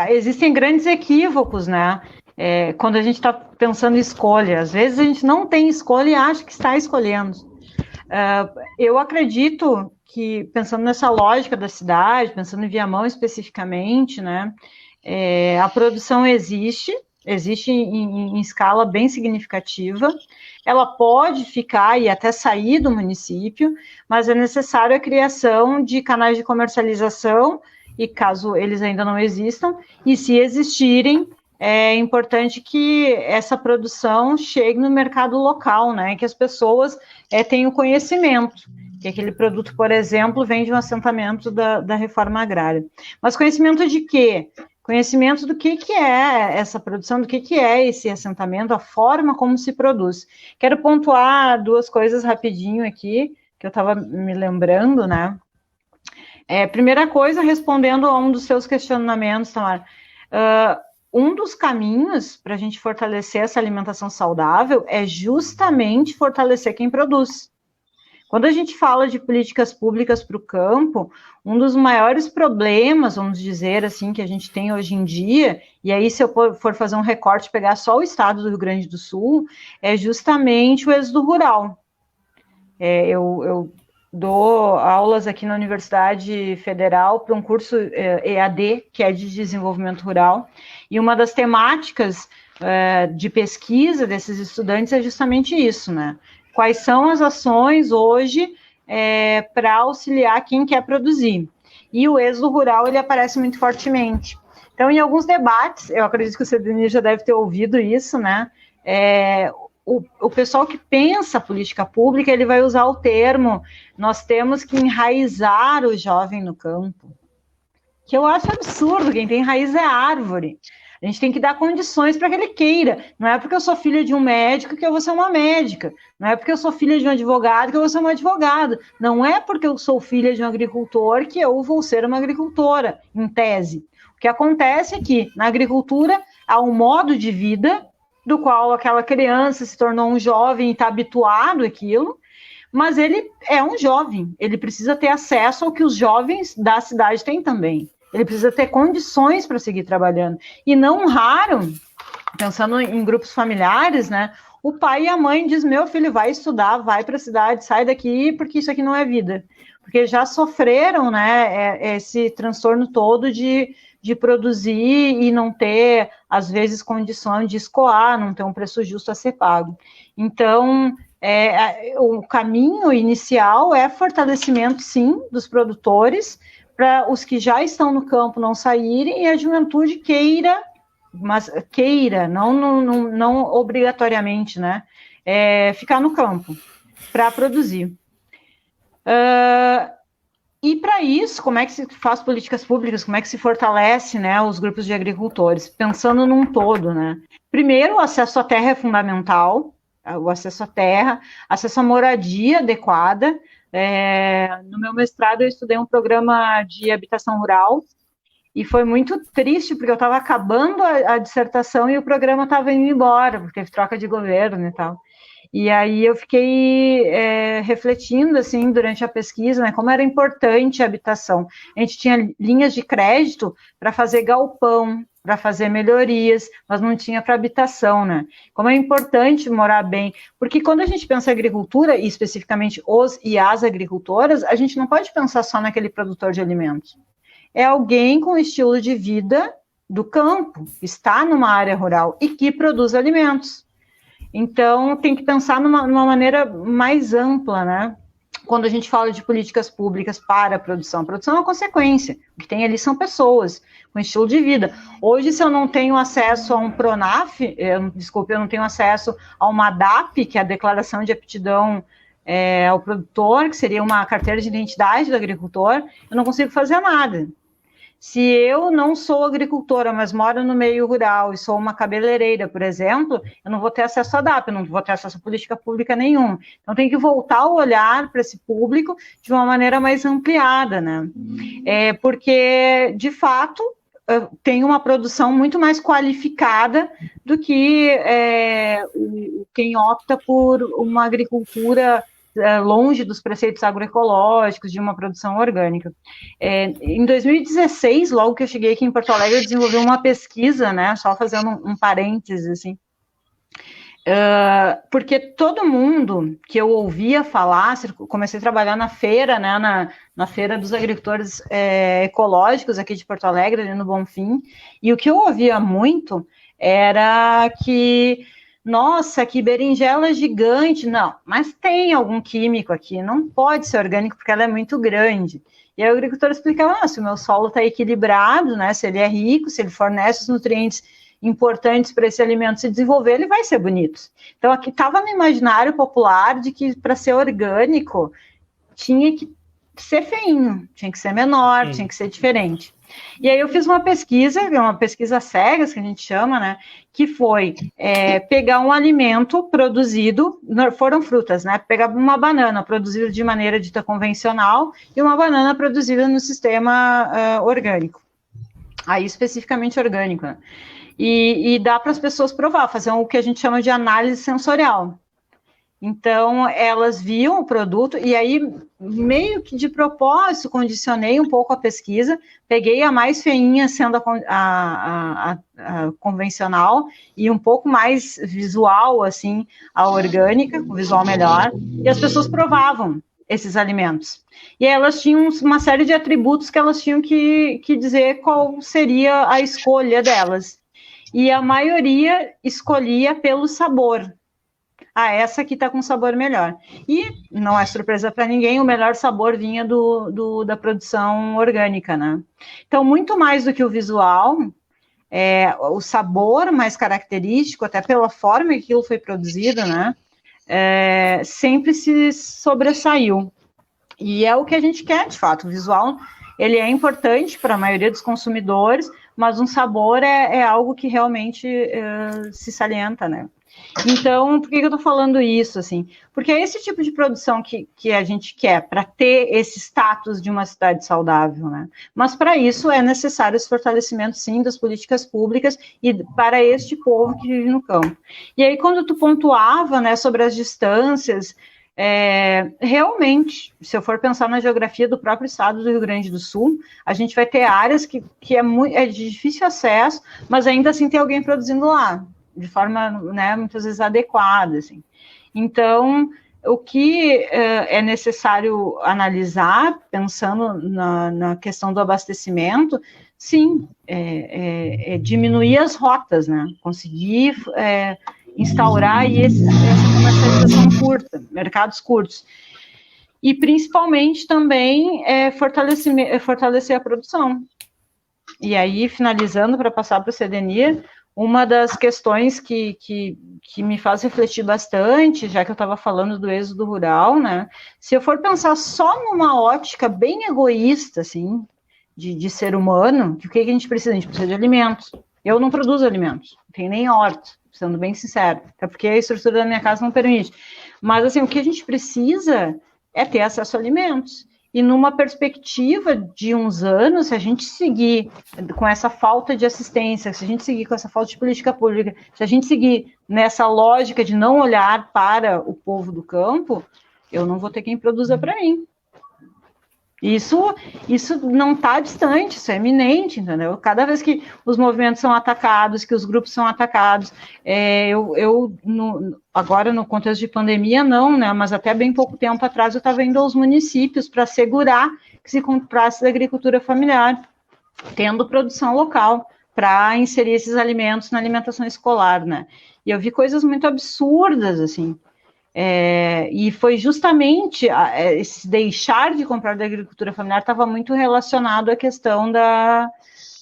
existem grandes equívocos, né? Quando a gente está pensando em escolha, às vezes a gente não tem escolha e acha que está escolhendo. Eu acredito que, pensando nessa lógica da cidade, pensando em Viamão especificamente, né? A produção existe em escala bem significativa, ela pode ficar e até sair do município, mas é necessário a criação de canais de comercialização, e caso eles ainda não existam, e se existirem, é importante que essa produção chegue no mercado local, né, que as pessoas tenham conhecimento, que aquele produto, por exemplo, vem de um assentamento da reforma agrária. Mas conhecimento de quê? Conhecimento do que é essa produção, do que é esse assentamento, a forma como se produz. Quero pontuar 2 coisas rapidinho aqui, que eu estava me lembrando, né? Primeira coisa, respondendo a um dos seus questionamentos, Tamara, um dos caminhos para a gente fortalecer essa alimentação saudável é justamente fortalecer quem produz. Quando a gente fala de políticas públicas para o campo, um dos maiores problemas, vamos dizer assim, que a gente tem hoje em dia, e aí se eu for fazer um recorte, pegar só o estado do Rio Grande do Sul, é justamente o êxodo rural. Eu dou aulas aqui na Universidade Federal para um curso EAD, que é de desenvolvimento rural, e uma das temáticas de pesquisa desses estudantes é justamente isso, né? Quais são as ações hoje para auxiliar quem quer produzir? E o êxodo rural, ele aparece muito fortemente. Então, em alguns debates, eu acredito que o Sedenir já deve ter ouvido isso, né? O pessoal que pensa política pública, ele vai usar o termo, nós temos que enraizar o jovem no campo. Que eu acho absurdo, quem tem raiz é árvore. A gente tem que dar condições para que ele queira. Não é porque eu sou filha de um médico que eu vou ser uma médica. Não é porque eu sou filha de um advogado que eu vou ser uma advogada. Não é porque eu sou filha de um agricultor que eu vou ser uma agricultora, em tese. O que acontece é que, na agricultura, há um modo de vida do qual aquela criança se tornou um jovem e está habituado àquilo, mas ele é um jovem. Ele precisa ter acesso ao que os jovens da cidade têm também. Ele precisa ter condições para seguir trabalhando. E não raro, pensando em grupos familiares, né, o pai e a mãe dizem, meu filho, vai estudar, vai para a cidade, sai daqui, porque isso aqui não é vida. Porque já sofreram, né, esse transtorno todo de produzir e não ter, às vezes, condição de escoar, não ter um preço justo a ser pago. Então, o caminho inicial é fortalecimento, sim, dos produtores, para os que já estão no campo não saírem, e a juventude queira, mas queira, não obrigatoriamente, né, ficar no campo para produzir. E para isso, como é que se faz políticas públicas, como é que se fortalece, né, os grupos de agricultores? Pensando num todo, né? Primeiro, o acesso à terra é fundamental, o acesso à terra, acesso à moradia adequada. No meu mestrado, eu estudei um programa de habitação rural, e foi muito triste, porque eu estava acabando a dissertação e o programa estava indo embora, porque teve troca de governo e tal. E aí eu fiquei refletindo, assim, durante a pesquisa, né, como era importante a habitação. A gente tinha linhas de crédito para fazer galpão, para fazer melhorias, mas não tinha para habitação, né? Como é importante morar bem, porque quando a gente pensa em agricultura, e especificamente os e as agricultoras, a gente não pode pensar só naquele produtor de alimentos. É alguém com estilo de vida do campo, que está numa área rural e que produz alimentos. Então, tem que pensar numa maneira mais ampla, né? Quando a gente fala de políticas públicas para a produção é uma consequência. O que tem ali são pessoas com estilo de vida. Hoje, se eu não tenho acesso a um PRONAF, eu não tenho acesso a uma DAP, que é a Declaração de Aptidão ao Produtor, que seria uma carteira de identidade do agricultor, eu não consigo fazer nada. Se eu não sou agricultora, mas moro no meio rural e sou uma cabeleireira, por exemplo, eu não vou ter acesso à DAP, eu não vou ter acesso a política pública nenhuma. Então, tem que voltar o olhar para esse público de uma maneira mais ampliada, né? Porque, de fato, tem uma produção muito mais qualificada do que quem opta por uma agricultura longe dos preceitos agroecológicos, de uma produção orgânica. Em 2016, logo que eu cheguei aqui em Porto Alegre, eu desenvolvi uma pesquisa, né, só fazendo um parênteses, assim, porque todo mundo que eu ouvia falar, comecei a trabalhar na feira, né, na feira dos agricultores ecológicos aqui de Porto Alegre, ali no Bonfim, e o que eu ouvia muito era que nossa, que berinjela gigante. Não, mas tem algum químico aqui, não pode ser orgânico porque ela é muito grande. E aí o agricultor explicava, se o meu solo está equilibrado, né, se ele é rico, se ele fornece os nutrientes importantes para esse alimento se desenvolver, ele vai ser bonito. Então aqui estava no imaginário popular de que para ser orgânico tinha que ser feinho, tinha que ser menor, tinha que ser diferente. E aí eu fiz uma pesquisa cegas, que a gente chama, né, que foi pegar um alimento produzido, foram frutas, né, pegar uma banana produzida de maneira dita convencional e uma banana produzida no sistema orgânico, aí especificamente orgânico, né? E dá para as pessoas provar, fazer o que a gente chama de análise sensorial. Então, elas viam o produto, e aí, meio que de propósito, condicionei um pouco a pesquisa, peguei a mais feinha, sendo a convencional, e um pouco mais visual, assim, a orgânica, o visual melhor, e as pessoas provavam esses alimentos. E aí elas tinham uma série de atributos que elas tinham que dizer qual seria a escolha delas. E a maioria escolhia pelo sabor. Essa aqui está com sabor melhor. E não é surpresa para ninguém, o melhor sabor vinha da produção orgânica, né? Então, muito mais do que o visual, o sabor mais característico, até pela forma que aquilo foi produzido, né? Sempre se sobressaiu. E é o que a gente quer, de fato. O visual, ele é importante para a maioria dos consumidores, mas um sabor é algo que realmente se salienta, né? Então, por que eu estou falando isso, assim? Porque é esse tipo de produção que a gente quer para ter esse status de uma cidade saudável, né? Mas para isso é necessário esse fortalecimento, sim, das políticas públicas e para este povo que vive no campo. E aí, quando tu pontuava, né, sobre as distâncias, realmente, se eu for pensar na geografia do próprio estado do Rio Grande do Sul, a gente vai ter áreas que é de difícil acesso, mas ainda assim tem alguém produzindo lá. de forma, né, muitas vezes adequada, assim. Então, o que é necessário analisar, pensando na questão do abastecimento, sim, é diminuir as rotas, né? Conseguir instaurar aí essa comercialização curta, mercados curtos. E, principalmente, também fortalecer a produção. E aí, finalizando, para passar para o Sedenir, uma das questões que me faz refletir bastante, já que eu estava falando do êxodo rural, né? Se eu for pensar só numa ótica bem egoísta, assim, de ser humano, o que a gente precisa? A gente precisa de alimentos. Eu não produzo alimentos, não tenho nem horta, sendo bem sincero, até porque a estrutura da minha casa não permite. Mas, assim, o que a gente precisa é ter acesso a alimentos. E numa perspectiva de uns anos, se a gente seguir com essa falta de assistência, se a gente seguir com essa falta de política pública, se a gente seguir nessa lógica de não olhar para o povo do campo, eu não vou ter quem produza para mim. Isso não está distante, isso é iminente, entendeu? Cada vez que os movimentos são atacados, que os grupos são atacados, agora no contexto de pandemia não, né? Mas até bem pouco tempo atrás eu estava indo aos municípios para assegurar que se comprasse da agricultura familiar, tendo produção local, para inserir esses alimentos na alimentação escolar, né? E eu vi coisas muito absurdas, assim. E foi justamente esse deixar de comprar da agricultura familiar estava muito relacionado à questão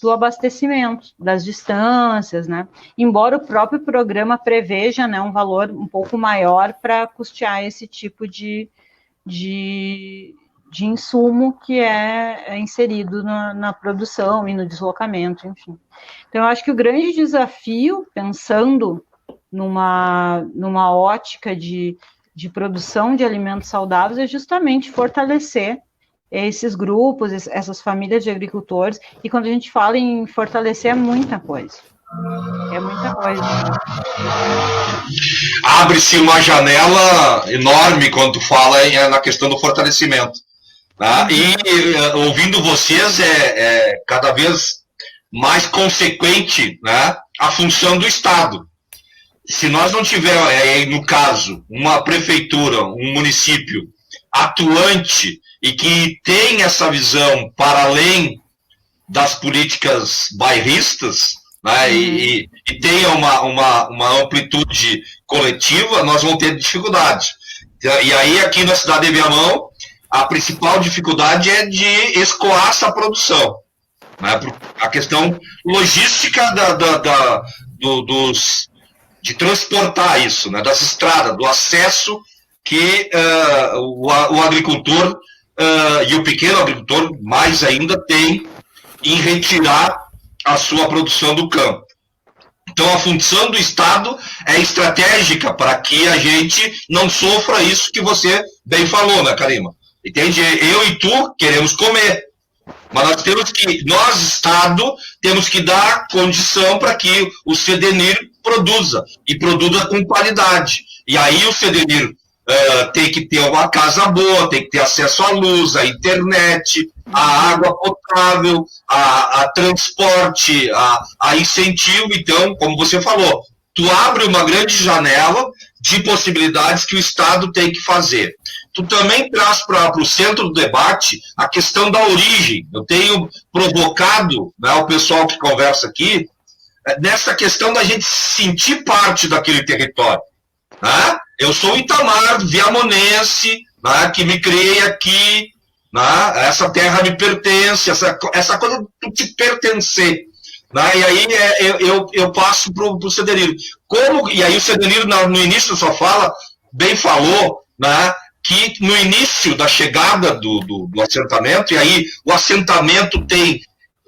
do abastecimento, das distâncias, né? Embora o próprio programa preveja, né, um valor um pouco maior para custear esse tipo de insumo que é inserido na produção e no deslocamento, enfim. Então, eu acho que o grande desafio, pensando numa ótica de produção de alimentos saudáveis, é justamente fortalecer esses grupos, essas famílias de agricultores, e quando a gente fala em fortalecer, é muita coisa. É muita coisa. Abre-se uma janela enorme quando tu fala na questão do fortalecimento. Tá? E ouvindo vocês, é cada vez mais consequente, né, a função do Estado. Se nós não tivermos, no caso, uma prefeitura, um município atuante e que tem essa visão para além das políticas bairristas, né, e tenha uma amplitude coletiva, nós vamos ter dificuldades. E aí, aqui na cidade de Viamão, a principal dificuldade é de escoar essa produção. Né, a questão logística de transportar isso, né, das estradas, do acesso que o agricultor e o pequeno agricultor, mais ainda, tem em retirar a sua produção do campo. Então, a função do Estado é estratégica para que a gente não sofra isso que você bem falou, né, Karima? Entende? Eu e tu queremos comer, mas nós, Estado, temos que dar condição para que o Sedenir produza, e produza com qualidade. E aí o Sedenir tem que ter uma casa boa, tem que ter acesso à luz, à internet, à água potável, a transporte, a incentivo. Então, como você falou, tu abre uma grande janela de possibilidades que o Estado tem que fazer. Tu também traz para o centro do debate a questão da origem. Eu tenho provocado, né, o pessoal que conversa aqui, nessa questão da gente sentir parte daquele território. Né? Eu sou Itamar, viamonense, né, que me criei aqui, né, essa terra me pertence, essa coisa de te pertencer. Né? E aí eu passo para o Sedenir. E aí o Sedenir, no início da sua fala, bem falou, né, que no início da chegada do assentamento, e aí o assentamento tem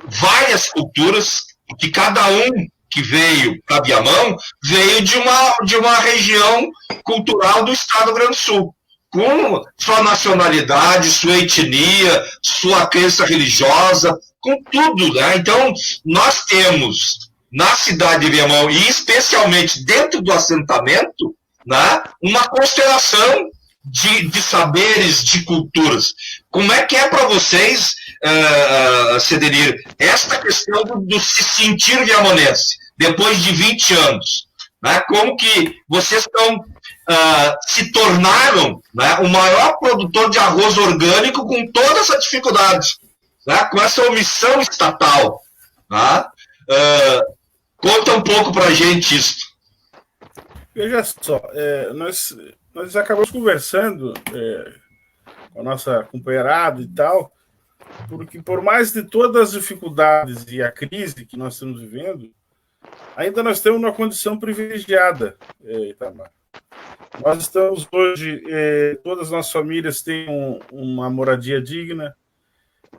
várias culturas, que cada um que veio para Viamão veio de uma região cultural do estado do Rio Grande do Sul, com sua nacionalidade, sua etnia, sua crença religiosa, com tudo, né? Então, nós temos na cidade de Viamão, e especialmente dentro do assentamento, né, uma constelação de saberes, de culturas. Como é que é para vocês, Sedenir, esta questão do se sentir viamonense, depois de 20 anos? né? Como que vocês se tornaram, né, o maior produtor de arroz orgânico com toda essa dificuldade, né, com essa omissão estatal. Tá? Conta um pouco para a gente isso. Veja só, nós acabamos conversando com a nossa companheirada e tal, porque por mais de todas as dificuldades e a crise que nós estamos vivendo, ainda nós temos uma condição privilegiada, Itamar. Nós estamos hoje, todas as nossas famílias têm uma moradia digna,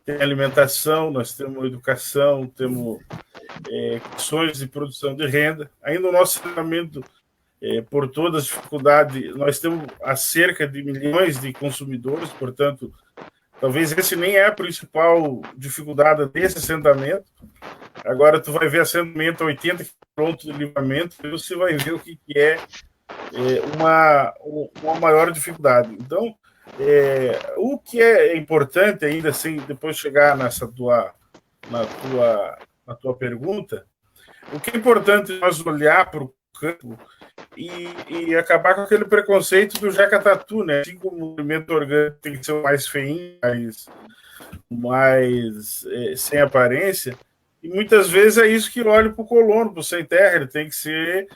tem alimentação, nós temos educação, temos condições de produção de renda. Ainda o nosso tratamento, por todas as dificuldades, nós temos cerca de milhões de consumidores, portanto, talvez esse nem é a principal dificuldade desse assentamento. Agora tu vai ver assentamento a 80 quilômetros de livramento e você vai ver o que é uma maior dificuldade. Então, o que é importante ainda, assim, depois de chegar na tua pergunta, o que é importante nós olhar para o campo e acabar com aquele preconceito do jeca-tatu, né? Assim como o alimento orgânico tem que ser o mais feinho, mais sem aparência, e muitas vezes é isso que olha para o colono, para o sem terra, ele tem que ser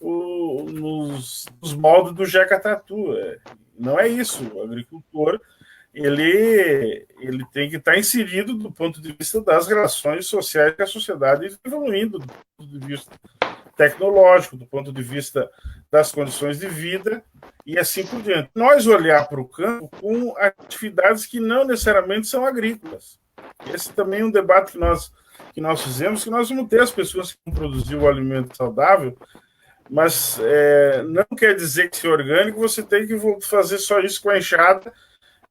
nos moldes do jeca-tatu. Não é isso. O agricultor ele tem que estar inserido do ponto de vista das relações sociais que a sociedade está evoluindo, do ponto de vista tecnológico, do ponto de vista das condições de vida e assim por diante. Nós olhar para o campo com atividades que não necessariamente são agrícolas. Esse também é um debate que nós fizemos, que nós vamos ter as pessoas que vão produzir o alimento saudável, mas não quer dizer que se é orgânico você tem que fazer só isso com a enxada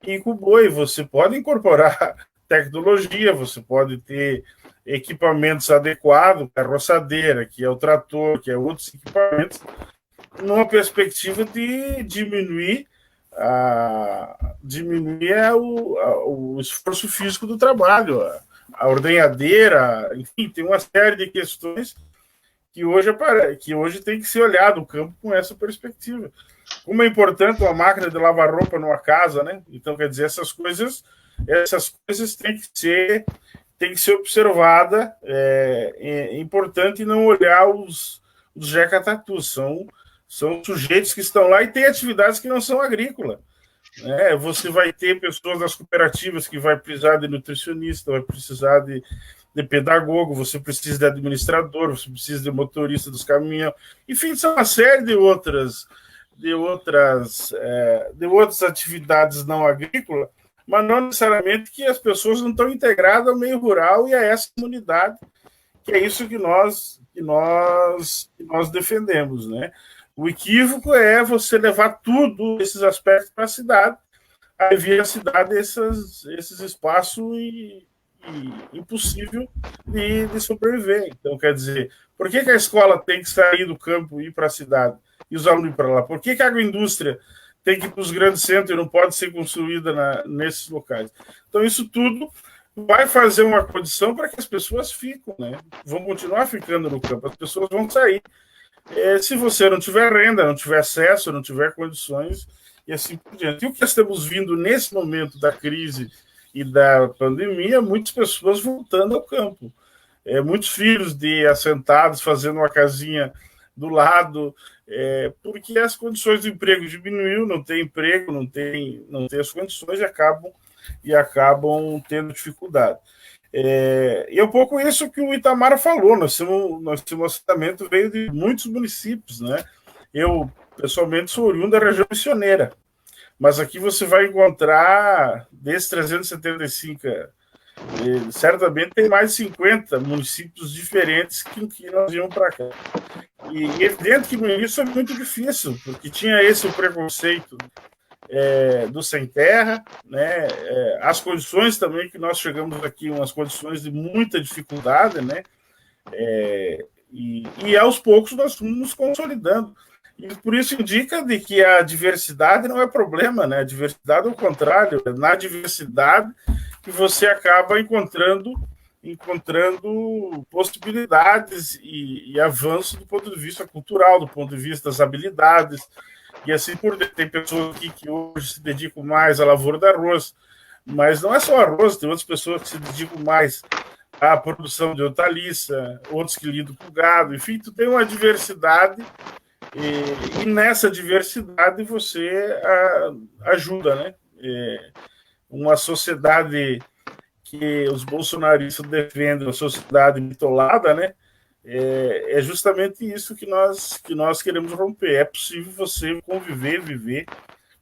e com o boi. Você pode incorporar tecnologia, você pode ter equipamentos adequados, a roçadeira, que é o trator, que é outros equipamentos, numa perspectiva de diminuir o esforço físico do trabalho, a ordenhadeira, enfim, tem uma série de questões que hoje tem que ser olhado o campo com essa perspectiva. Como é importante uma máquina de lavar roupa numa casa, né? Então, quer dizer, essas coisas têm que ser observada. É importante não olhar os jeca-tatus, são sujeitos que estão lá e têm atividades que não são agrícolas. Você vai ter pessoas das cooperativas que vai precisar de nutricionista, vai precisar de pedagogo, você precisa de administrador, você precisa de motorista dos caminhões, enfim, são uma série de outras atividades não agrícolas, mas não necessariamente que as pessoas não estão integradas ao meio rural e a essa comunidade, que é isso que nós defendemos, né? O equívoco é você levar tudo esses aspectos para a cidade, aí vira a cidade esses espaços impossível de sobreviver. Então, quer dizer, por que a escola tem que sair do campo e ir para a cidade e os alunos ir para lá? Por que a agroindústria tem que ir para os grandes centros e não pode ser construída nesses locais? Então, isso tudo vai fazer uma condição para que as pessoas fiquem, né? Vão continuar ficando no campo, as pessoas vão sair. Se você não tiver renda, não tiver acesso, não tiver condições, e assim por diante. E o que estamos vindo nesse momento da crise e da pandemia, muitas pessoas voltando ao campo. Muitos filhos de assentados fazendo uma casinha do lado, porque as condições de emprego diminuiu, não tem emprego, não tem as condições e acabam tendo dificuldade. E é um pouco isso que o Itamar falou. Nós temos um assentamento, veio de muitos municípios, né? Eu, pessoalmente, sou oriundo da região missioneira, mas aqui você vai encontrar, desses 375, certamente tem mais de 50 municípios diferentes que nós íamos para cá. E é evidente que no início é muito difícil, porque tinha esse preconceito do sem terra, né? As condições também que nós chegamos aqui, umas condições de muita dificuldade, né? E aos poucos nós fomos nos consolidando. E por isso indica de que a diversidade não é problema, né? A diversidade é o contrário, é na diversidade que você acaba encontrando encontrando possibilidades e avanço do ponto de vista cultural, do ponto de vista das habilidades, e assim por diante. Tem pessoas aqui que hoje se dedicam mais à lavoura do arroz, mas não é só arroz, tem outras pessoas que se dedicam mais à produção de hortaliça, outros que lidam com gado, enfim, tu tem uma diversidade, e nessa diversidade você ajuda, né? Uma sociedade que os bolsonaristas defendem, uma sociedade bitolada, né? É justamente isso que nós queremos romper. É possível você conviver, viver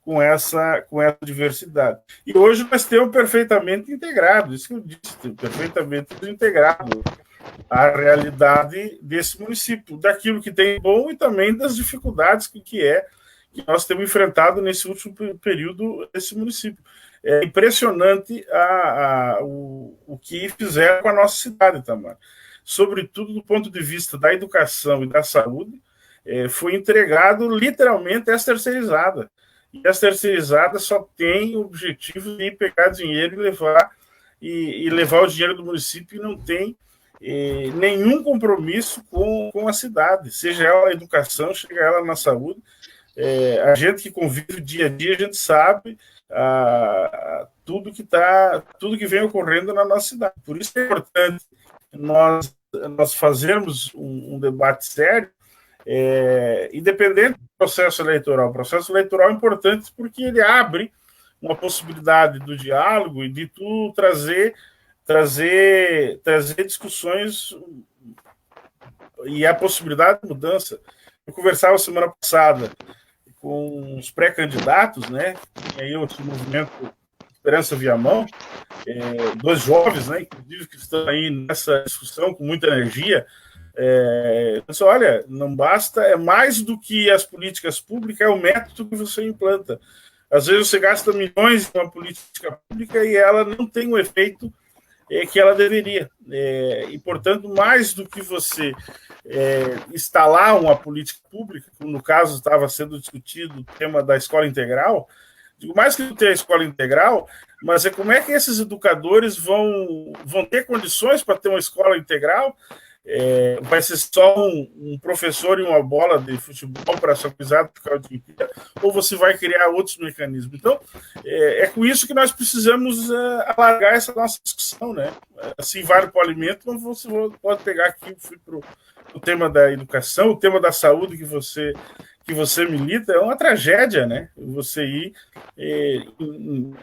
com essa diversidade. E hoje nós temos perfeitamente integrado, isso que eu disse, perfeitamente integrado a realidade desse município, daquilo que tem bom e também das dificuldades que nós temos enfrentado nesse último período desse município. É impressionante o que fizeram com a nossa cidade, Tamara. Sobretudo do ponto de vista da educação e da saúde, foi entregado literalmente essa terceirizada. E essa terceirizada só tem o objetivo de pegar dinheiro e levar o dinheiro do município, e não tem nenhum compromisso com a cidade, seja ela a educação, seja ela na saúde. A gente que convive dia a dia, a gente sabe tudo que vem ocorrendo na nossa cidade. Por isso é importante nós fazermos um debate sério, independente do processo eleitoral. O processo eleitoral é importante porque ele abre uma possibilidade do diálogo e de tu trazer discussões e a possibilidade de mudança. Eu conversava semana passada com os pré-candidatos, né? E aí o movimento Esperança Viamão, dois jovens, né? Inclusive, que estão aí nessa discussão com muita energia. Pessoal, olha, não basta, é mais do que as políticas públicas, é o método que você implanta. Às vezes você gasta milhões em uma política pública e ela não tem o efeito que ela deveria. E, portanto, mais do que você instalar uma política pública, como no caso estava sendo discutido o tema da escola integral, digo, mais que ter a escola integral, mas como é que esses educadores vão ter condições para ter uma escola integral? Vai ser só um professor e uma bola de futebol para essa cruzada ficar o dia inteiro, ou você vai criar outros mecanismos? Então, é com isso que nós precisamos alargar essa nossa discussão, né? Assim, vale para o alimento, mas você pode pegar aqui, fui para o tema da educação, o tema da saúde que você milita, é uma tragédia, né? Você ir em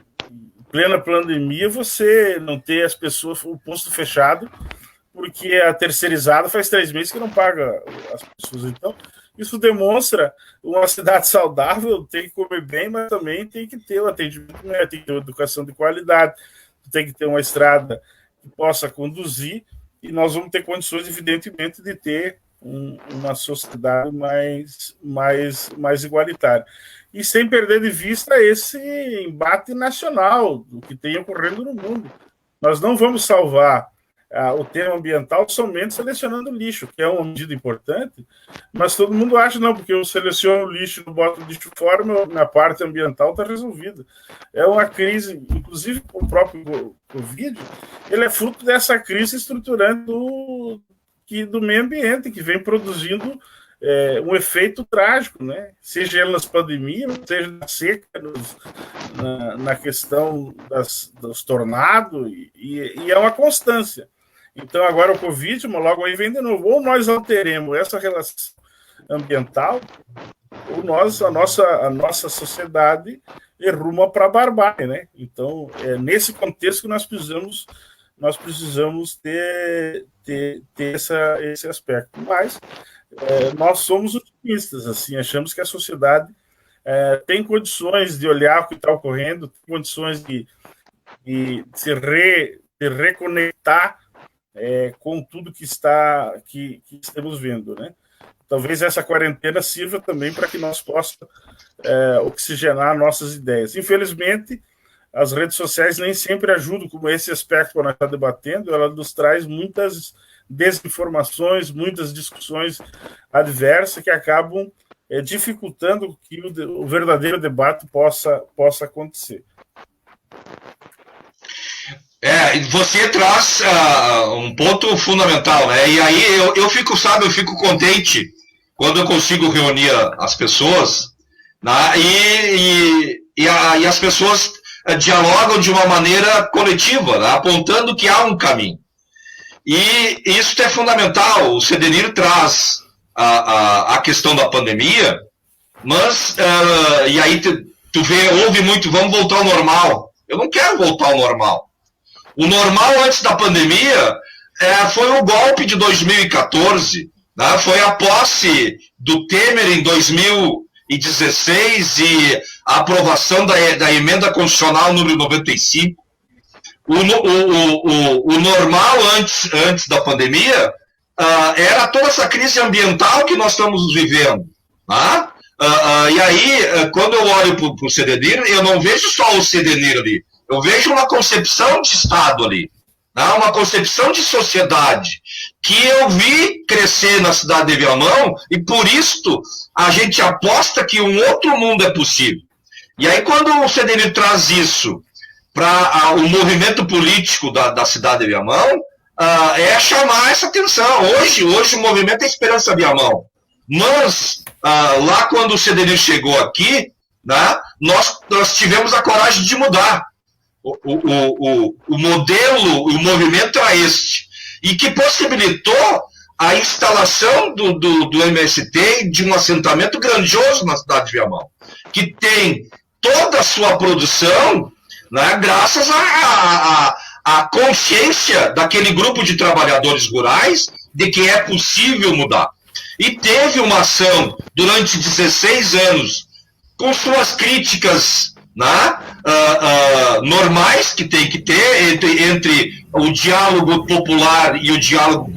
plena pandemia, você não ter as pessoas, o posto fechado, porque a terceirizada faz 3 meses que não paga as pessoas. Então, isso demonstra uma cidade saudável, tem que comer bem, mas também tem que ter o atendimento, tem que ter uma educação de qualidade, tem que ter uma estrada que possa conduzir, e nós vamos ter condições, evidentemente, de ter uma sociedade mais igualitária. E sem perder de vista esse embate nacional, do que tem ocorrendo no mundo. Nós não vamos salvar o tema ambiental somente selecionando lixo, que é uma medida importante, mas todo mundo acha, não, porque eu seleciono o lixo, não boto o lixo fora, minha parte ambiental está resolvida. É uma crise, inclusive com o próprio Covid, ele é fruto dessa crise estruturante do meio ambiente, que vem produzindo um efeito trágico, né? Seja ele nas pandemias, seja na seca, na questão dos tornados, e é uma constância. Então, agora o Covid, logo aí vem de novo. Ou nós alteremos essa relação ambiental, ou a nossa sociedade ruma para a barbárie, né? Então, é nesse contexto que nós precisamos ter esse aspecto. Mas nós somos otimistas, assim, achamos que a sociedade tem condições de olhar o que está ocorrendo, tem condições de se reconectar com tudo que estamos vendo, né? Talvez essa quarentena sirva também para que nós possamos oxigenar nossas ideias. Infelizmente, as redes sociais nem sempre ajudam, como esse aspecto que nós estamos debatendo, ela nos traz muitas desinformações, muitas discussões adversas que acabam dificultando que o verdadeiro debate possa acontecer. Você traz um ponto fundamental, né? E aí eu fico contente quando eu consigo reunir as pessoas, né? E as pessoas dialogam de uma maneira coletiva, né? Apontando que há um caminho. E isso é fundamental. O Sedenir traz a questão da pandemia, mas, e aí ouve muito, vamos voltar ao normal. Eu não quero voltar ao normal. O normal antes da pandemia foi o golpe de 2014, né? Foi a posse do Temer em 2016 e a aprovação da emenda constitucional número 95. O normal antes da pandemia era toda essa crise ambiental que nós estamos vivendo. Tá? E aí, quando eu olho para o Sedenir, eu não vejo só o Sedenir ali, eu vejo uma concepção de Estado ali, né? Uma concepção de sociedade que eu vi crescer na cidade de Viamão, e por isso a gente aposta que um outro mundo é possível. E aí, quando o Sedenir traz isso para o movimento político da cidade de Viamão, é chamar essa atenção. Hoje o movimento é Esperança Viamão. Mas, lá quando o Sedenir chegou aqui, né, nós tivemos a coragem de mudar. O modelo, o movimento era este. E que possibilitou a instalação do MST de um assentamento grandioso na cidade de Viamão, que tem toda a sua produção, né, graças à consciência daquele grupo de trabalhadores rurais de que é possível mudar. E teve uma ação durante 16 anos, com suas críticas, né, normais que tem que ter entre o diálogo popular e o diálogo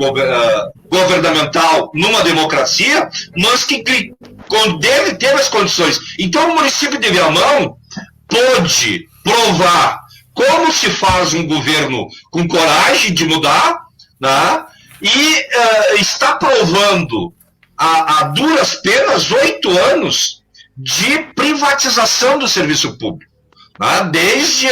governamental numa democracia, mas que teve as condições. Então o município de Viamão pôde provar como se faz um governo com coragem de mudar, né, e está provando a duras penas 8 anos de privatização do serviço público. Né? Desde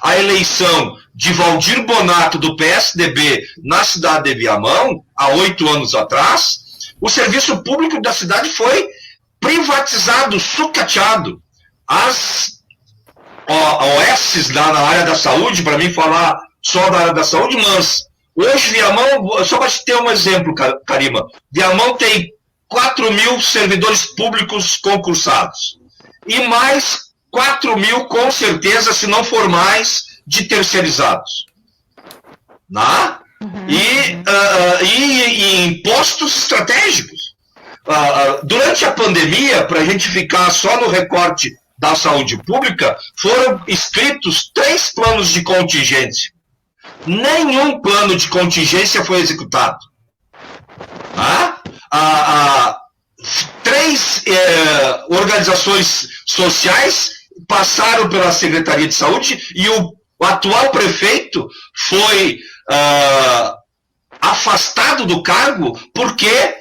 a eleição de Valdir Bonato, do PSDB, na cidade de Viamão, há 8 anos atrás, o serviço público da cidade foi privatizado, sucateado. As OS na área da saúde, para mim falar só da área da saúde, mas hoje Viamão, só para te ter um exemplo, Karima, Viamão tem 4.000 servidores públicos concursados e mais 4.000, com certeza, se não for mais, de terceirizados. Né? E em postos estratégicos. Durante a pandemia, para a gente ficar só no recorte da saúde pública, foram escritos 3 planos de contingência. Nenhum plano de contingência foi executado. Tá? 3 organizações sociais passaram pela Secretaria de Saúde e o atual prefeito foi afastado do cargo porque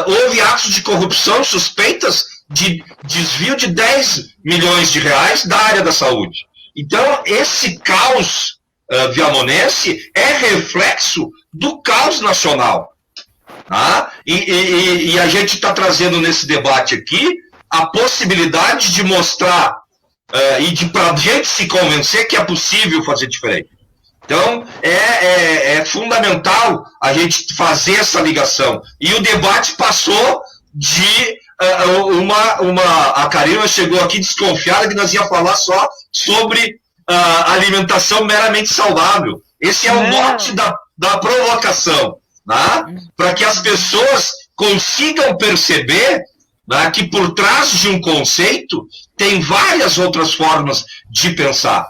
houve atos de corrupção, suspeitas de desvio de 10 milhões de reais da área da saúde. Então, esse caos viamonense é reflexo do caos nacional. Tá? E a gente está trazendo nesse debate aqui a possibilidade de mostrar e para a gente se convencer que é possível fazer diferente. Então, é fundamental a gente fazer essa ligação. E o debate passou de a Karima chegou aqui desconfiada que nós ia falar só sobre alimentação meramente saudável. Esse é o mote da provocação, né? Para que as pessoas consigam perceber, né, que por trás de um conceito tem várias outras formas de pensar.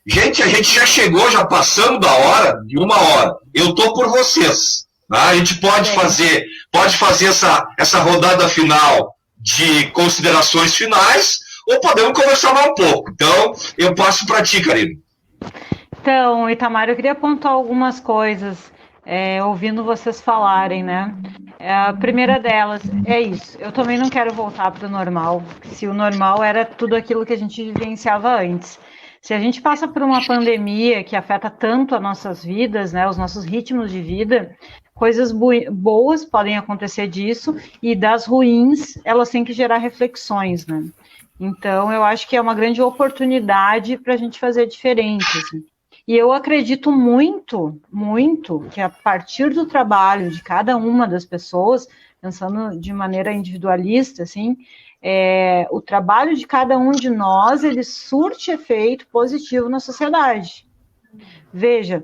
Gente, a gente já chegou, já passamos da hora, de 1 hora. Eu estou por vocês. Né? A gente pode fazer essa rodada final de considerações finais, ou podemos conversar mais um pouco. Então, eu passo para ti, Karina. Então, Itamar, eu queria apontar algumas coisas, ouvindo vocês falarem, né? A primeira delas é isso. Eu também não quero voltar para o normal, se o normal era tudo aquilo que a gente vivenciava antes. Se a gente passa por uma pandemia que afeta tanto as nossas vidas, né, os nossos ritmos de vida, coisas boas podem acontecer disso, e das ruins, elas têm que gerar reflexões, né? Então, eu acho que é uma grande oportunidade para a gente fazer diferente, assim. E eu acredito muito, muito, que a partir do trabalho de cada uma das pessoas, pensando de maneira individualista, assim, o trabalho de cada um de nós, ele surte efeito positivo na sociedade. Veja,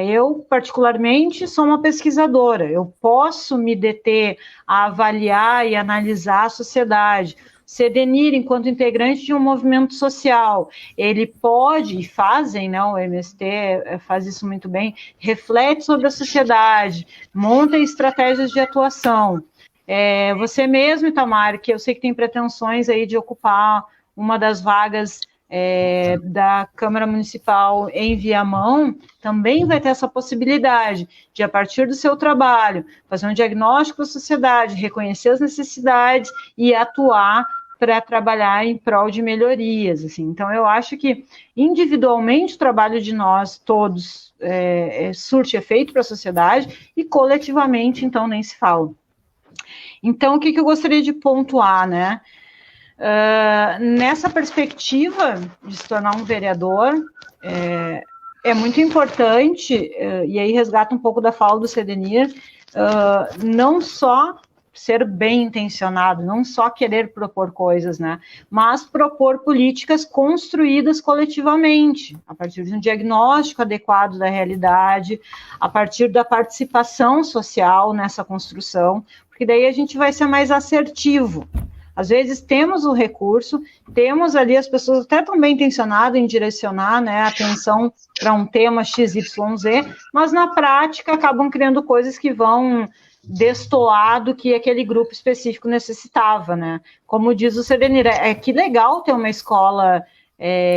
eu particularmente sou uma pesquisadora, eu posso me deter a avaliar e analisar a sociedade. Sedenir, enquanto integrante de um movimento social, ele pode, e fazem, né, o MST faz isso muito bem, reflete sobre a sociedade, monta estratégias de atuação. Você mesmo, Itamar, que eu sei que tem pretensões aí de ocupar uma das vagas da Câmara Municipal em Viamão, também vai ter essa possibilidade de, a partir do seu trabalho, fazer um diagnóstico da sociedade, reconhecer as necessidades e atuar para trabalhar em prol de melhorias, assim. Então, eu acho que, individualmente, o trabalho de nós todos surte efeito para a sociedade, e coletivamente, então, nem se fala. Então, o que eu gostaria de pontuar, né? Nessa perspectiva de se tornar um vereador, é muito importante, e aí resgata um pouco da fala do Sedenir, não só ser bem intencionado, não só querer propor coisas, né, mas propor políticas construídas coletivamente, a partir de um diagnóstico adequado da realidade, a partir da participação social nessa construção, porque daí a gente vai ser mais assertivo. Às vezes temos o recurso, temos ali as pessoas até tão bem intencionadas em direcionar, né, a atenção para um tema XYZ, mas na prática acabam criando coisas que vão destoar do que aquele grupo específico necessitava, né? Como diz o Sedenir, que legal ter uma escola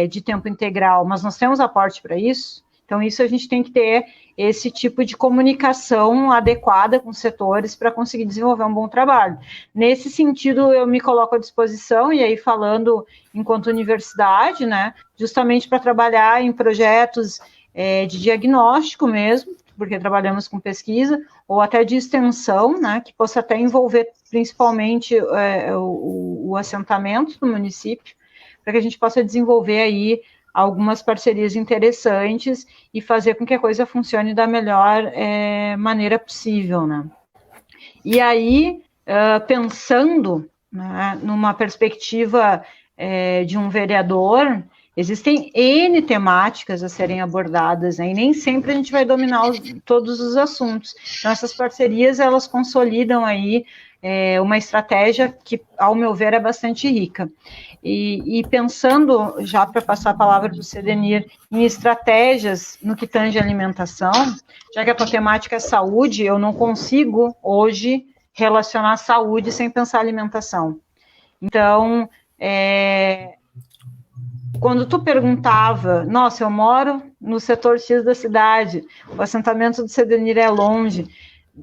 de tempo integral, mas nós temos aporte para isso? Então, isso a gente tem que ter esse tipo de comunicação adequada com os setores para conseguir desenvolver um bom trabalho. Nesse sentido, eu me coloco à disposição, e aí falando enquanto universidade, né, justamente para trabalhar em projetos de diagnóstico mesmo, porque trabalhamos com pesquisa, ou até de extensão, né, que possa até envolver principalmente o assentamento do município, para que a gente possa desenvolver aí algumas parcerias interessantes e fazer com que a coisa funcione da melhor maneira possível, né? E aí, pensando, né, numa perspectiva de um vereador, existem N temáticas a serem abordadas, né, e nem sempre a gente vai dominar todos os assuntos. Então, essas parcerias, elas consolidam aí uma estratégia que, ao meu ver, é bastante rica. E pensando, já para passar a palavra para o Sedenir, em estratégias no que tange alimentação, já que a tua temática é saúde, eu não consigo, hoje, relacionar saúde sem pensar alimentação. Então, quando tu perguntava, nossa, eu moro no setor X da cidade, o assentamento do Sedenir é longe,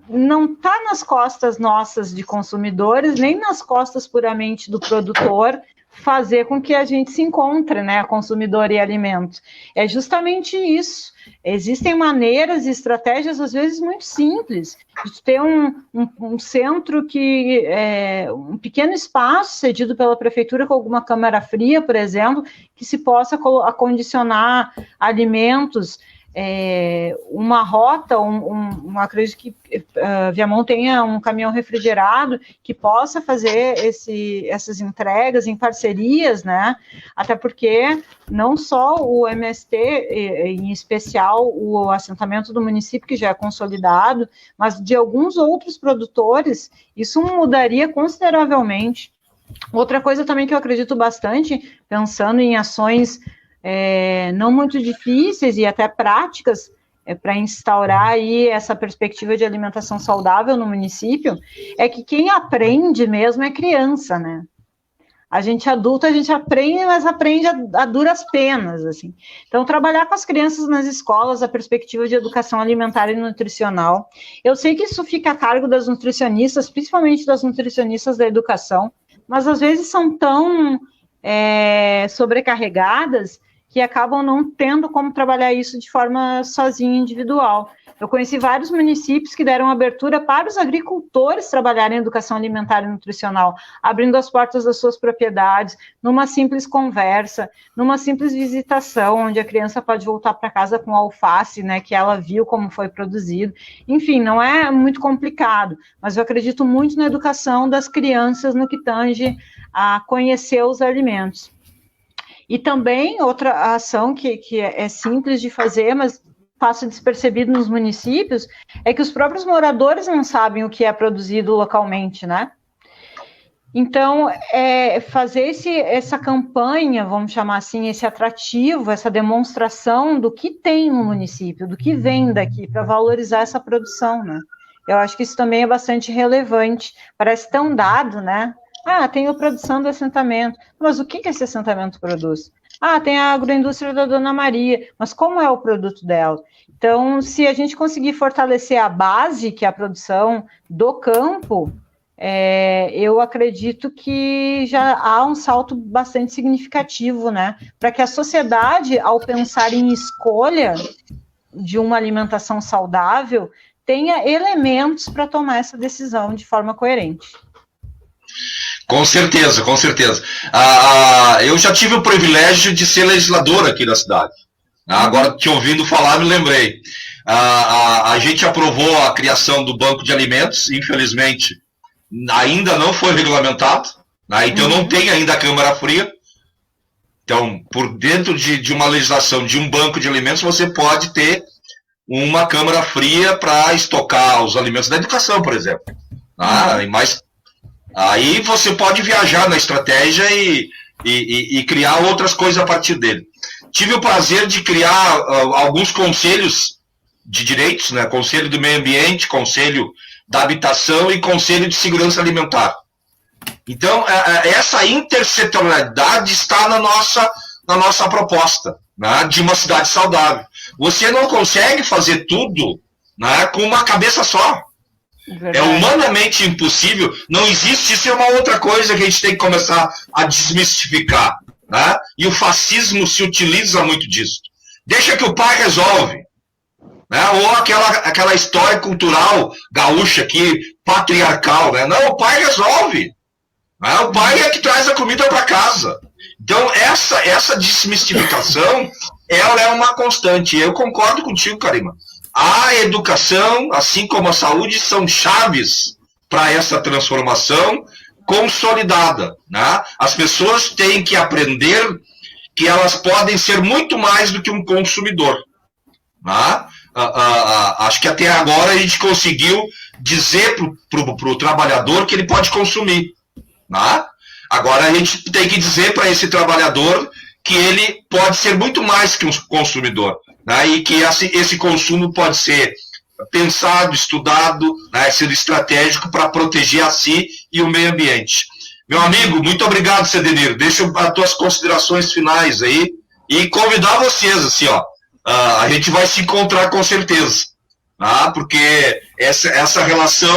não está nas costas nossas de consumidores, nem nas costas puramente do produtor, fazer com que a gente se encontre, né, consumidor e alimento. É justamente isso. Existem maneiras e estratégias, às vezes, muito simples, de ter um centro que um pequeno espaço cedido pela prefeitura com alguma câmara fria, por exemplo, que se possa acondicionar alimentos, uma rota, acredito que Viamão tenha um caminhão refrigerado que possa fazer essas entregas em parcerias, né? Até porque não só o MST, em especial o assentamento do município, que já é consolidado, mas de alguns outros produtores, isso mudaria consideravelmente. Outra coisa também que eu acredito bastante, pensando em ações não muito difíceis e até práticas, para instaurar aí essa perspectiva de alimentação saudável no município, é que quem aprende mesmo é criança, né? A gente adulto, a gente aprende, mas aprende a duras penas, assim. Então, trabalhar com as crianças nas escolas, a perspectiva de educação alimentar e nutricional. Eu sei que isso fica a cargo das nutricionistas, principalmente das nutricionistas da educação, mas às vezes são tão sobrecarregadas que acabam não tendo como trabalhar isso de forma sozinha, individual. Eu conheci vários municípios que deram abertura para os agricultores trabalharem em educação alimentar e nutricional, abrindo as portas das suas propriedades, numa simples conversa, numa simples visitação, onde a criança pode voltar para casa com alface, né, que ela viu como foi produzido. Enfim, não é muito complicado, mas eu acredito muito na educação das crianças no que tange a conhecer os alimentos. E também outra ação que é simples de fazer, mas passa despercebido nos municípios, é que os próprios moradores não sabem o que é produzido localmente, né? Então, fazer essa campanha, vamos chamar assim, esse atrativo, essa demonstração do que tem no município, do que vem daqui, para valorizar essa produção, né? Eu acho que isso também é bastante relevante, parece tão dado, né? Ah, tem a produção do assentamento, mas o que esse assentamento produz? Ah, tem a agroindústria da Dona Maria, mas como é o produto dela? Então, se a gente conseguir fortalecer a base, que é a produção do campo, eu acredito que já há um salto bastante significativo, né? Para que a sociedade, ao pensar em escolha de uma alimentação saudável, tenha elementos para tomar essa decisão de forma coerente. Com certeza, com certeza. Eu já tive o privilégio de ser legislador aqui da cidade. Agora, te ouvindo falar, me lembrei. A gente aprovou a criação do Banco de Alimentos, infelizmente, ainda não foi regulamentado, né? Então não tem ainda a Câmara Fria. Então, por dentro de uma legislação de um banco de alimentos, você pode ter uma Câmara Fria para estocar os alimentos da educação, por exemplo. Aí você pode viajar na estratégia e criar outras coisas a partir dele. Tive o prazer de criar alguns conselhos de direitos, né? Conselho do Meio Ambiente, Conselho da Habitação e Conselho de Segurança Alimentar. Então, essa intersetorialidade está na nossa proposta, né? De uma cidade saudável. Você não consegue fazer tudo, né, com uma cabeça só. Verdade. É humanamente impossível, não existe, isso é uma outra coisa que a gente tem que começar a desmistificar, né? E o fascismo se utiliza muito disso. Deixa que o pai resolve, né? Ou aquela história cultural gaúcha aqui, patriarcal, né? Não, o pai resolve, né? O pai é que traz a comida para casa. Então essa desmistificação, ela é uma constante. Eu concordo contigo, Karima. A educação, assim como a saúde, são chaves para essa transformação consolidada, né? As pessoas têm que aprender que elas podem ser muito mais do que um consumidor, né? Acho que até agora a gente conseguiu dizer para o trabalhador que ele pode consumir, né? Agora a gente tem que dizer para esse trabalhador que ele pode ser muito mais que um consumidor, né? E que esse consumo pode ser pensado, estudado, né? Ser estratégico para proteger a si e o meio ambiente. Meu amigo, muito obrigado, Sedenir. Deixa as tuas considerações finais aí e convidar vocês, assim, ó, a gente vai se encontrar com certeza, tá? Porque essa relação,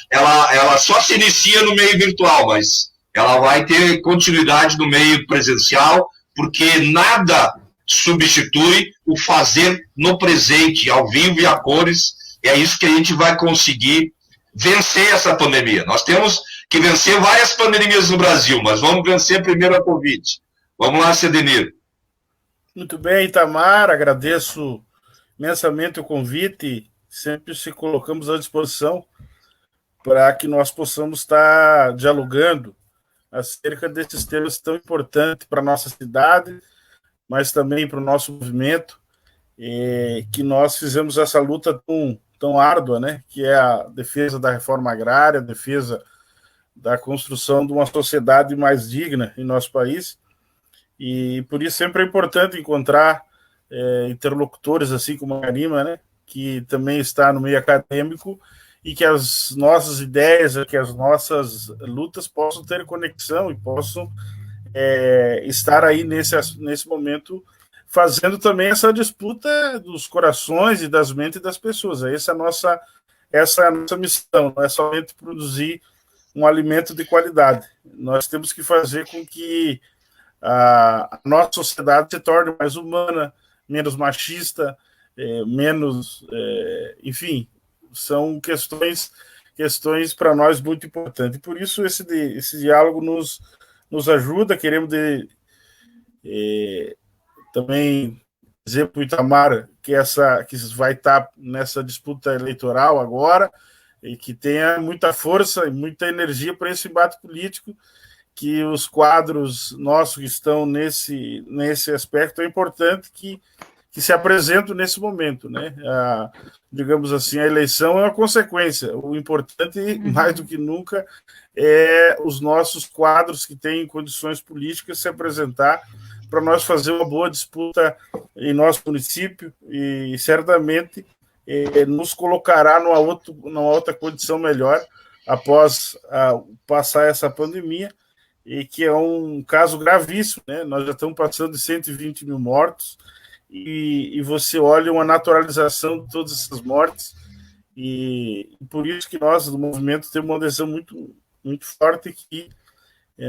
ela só se inicia no meio virtual, mas ela vai ter continuidade no meio presencial, porque nada substitui o fazer no presente, ao vivo e a cores. É isso que a gente vai conseguir vencer essa pandemia. Nós temos que vencer várias pandemias no Brasil, mas vamos vencer primeiro a Covid. Vamos lá, Sedenir. Muito bem, Itamar, agradeço imensamente o convite, sempre se colocamos à disposição para que nós possamos estar dialogando acerca desses temas tão importantes para a nossa cidade, mas também para o nosso movimento, que nós fizemos essa luta tão árdua, né, que é a defesa da reforma agrária, a defesa da construção de uma sociedade mais digna em nosso país, e por isso sempre é importante encontrar interlocutores assim como a Karima, né, que também está no meio acadêmico, e que as nossas ideias, que as nossas lutas possam ter conexão e possam estar aí nesse momento fazendo também essa disputa dos corações e das mentes das pessoas. Essa é a nossa missão, não é somente produzir um alimento de qualidade. Nós temos que fazer com que a nossa sociedade se torne mais humana, menos machista, menos... enfim, são questões para nós muito importantes. Por isso, esse diálogo nos ajuda. Queremos também dizer para o Itamar que vai estar nessa disputa eleitoral agora e que tenha muita força e muita energia para esse embate político, que os quadros nossos que estão nesse aspecto é importante que se apresentam nesse momento, né? Digamos assim, a eleição é uma consequência. O importante, mais do que nunca, é os nossos quadros que têm condições políticas se apresentar para nós fazer uma boa disputa em nosso município e certamente nos colocará numa outra condição melhor após passar essa pandemia, e que é um caso gravíssimo, né? Nós já estamos passando de 120 mil mortos, e você olha uma naturalização de todas essas mortes, e por isso que nós, do movimento, temos uma adesão muito, muito forte, que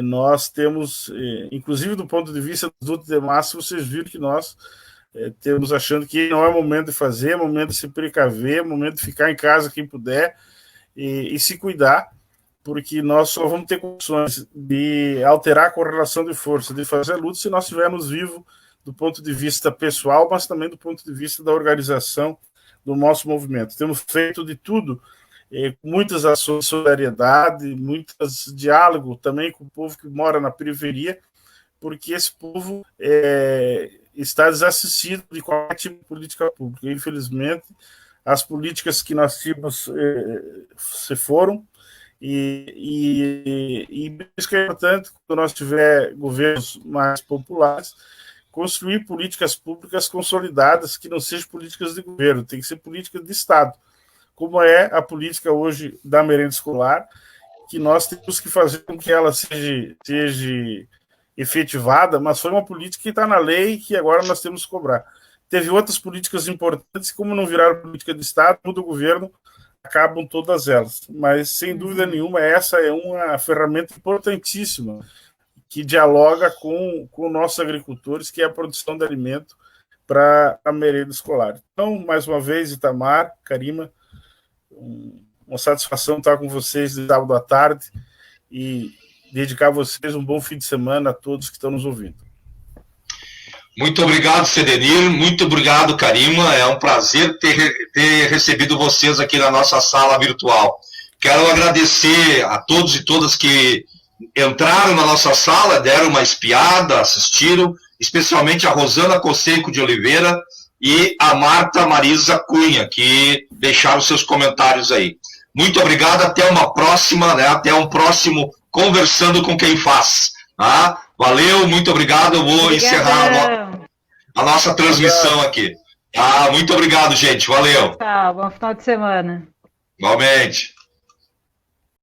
nós temos, inclusive do ponto de vista dos lutas de massa, vocês viram que nós temos achando que não é momento de fazer, é momento de se precaver, é momento de ficar em casa quem puder e se cuidar, porque nós só vamos ter condições de alterar a correlação de força, de fazer a luta, se nós estivermos vivos do ponto de vista pessoal, mas também do ponto de vista da organização do nosso movimento. Temos feito de tudo, muitas ações de solidariedade, muitos diálogos também com o povo que mora na periferia, porque esse povo está desassistido de qualquer tipo de política pública. Infelizmente, as políticas que nós tínhamos se foram, e isso que é importante, quando nós tiver governos mais populares, construir políticas públicas consolidadas, que não sejam políticas de governo, tem que ser políticas de Estado, como é a política hoje da merenda escolar, que nós temos que fazer com que ela seja efetivada, mas foi uma política que está na lei, que agora nós temos que cobrar. Teve outras políticas importantes, como não viraram política de Estado, muda o governo, acabam todas elas. Mas, sem dúvida nenhuma, essa é uma ferramenta importantíssima, que dialoga com nossos agricultores, que é a produção de alimento para a merenda escolar. Então, mais uma vez, Itamar, Karima, uma satisfação estar com vocês de sábado à tarde e dedicar a vocês um bom fim de semana a todos que estão nos ouvindo. Muito obrigado, Sedenir, muito obrigado, Karima, é um prazer ter recebido vocês aqui na nossa sala virtual. Quero agradecer a todos e todas que entraram na nossa sala, deram uma espiada, assistiram, especialmente a Rosana Cosseco de Oliveira e a Marta Marisa Cunha, que deixaram seus comentários aí. Muito obrigado, até uma próxima, né? Até um próximo Conversando com Quem Faz. Tá? Valeu, muito obrigado, eu vou encerrar a nossa transmissão aqui. Muito obrigado, gente, valeu. Tá, bom final de semana. Igualmente.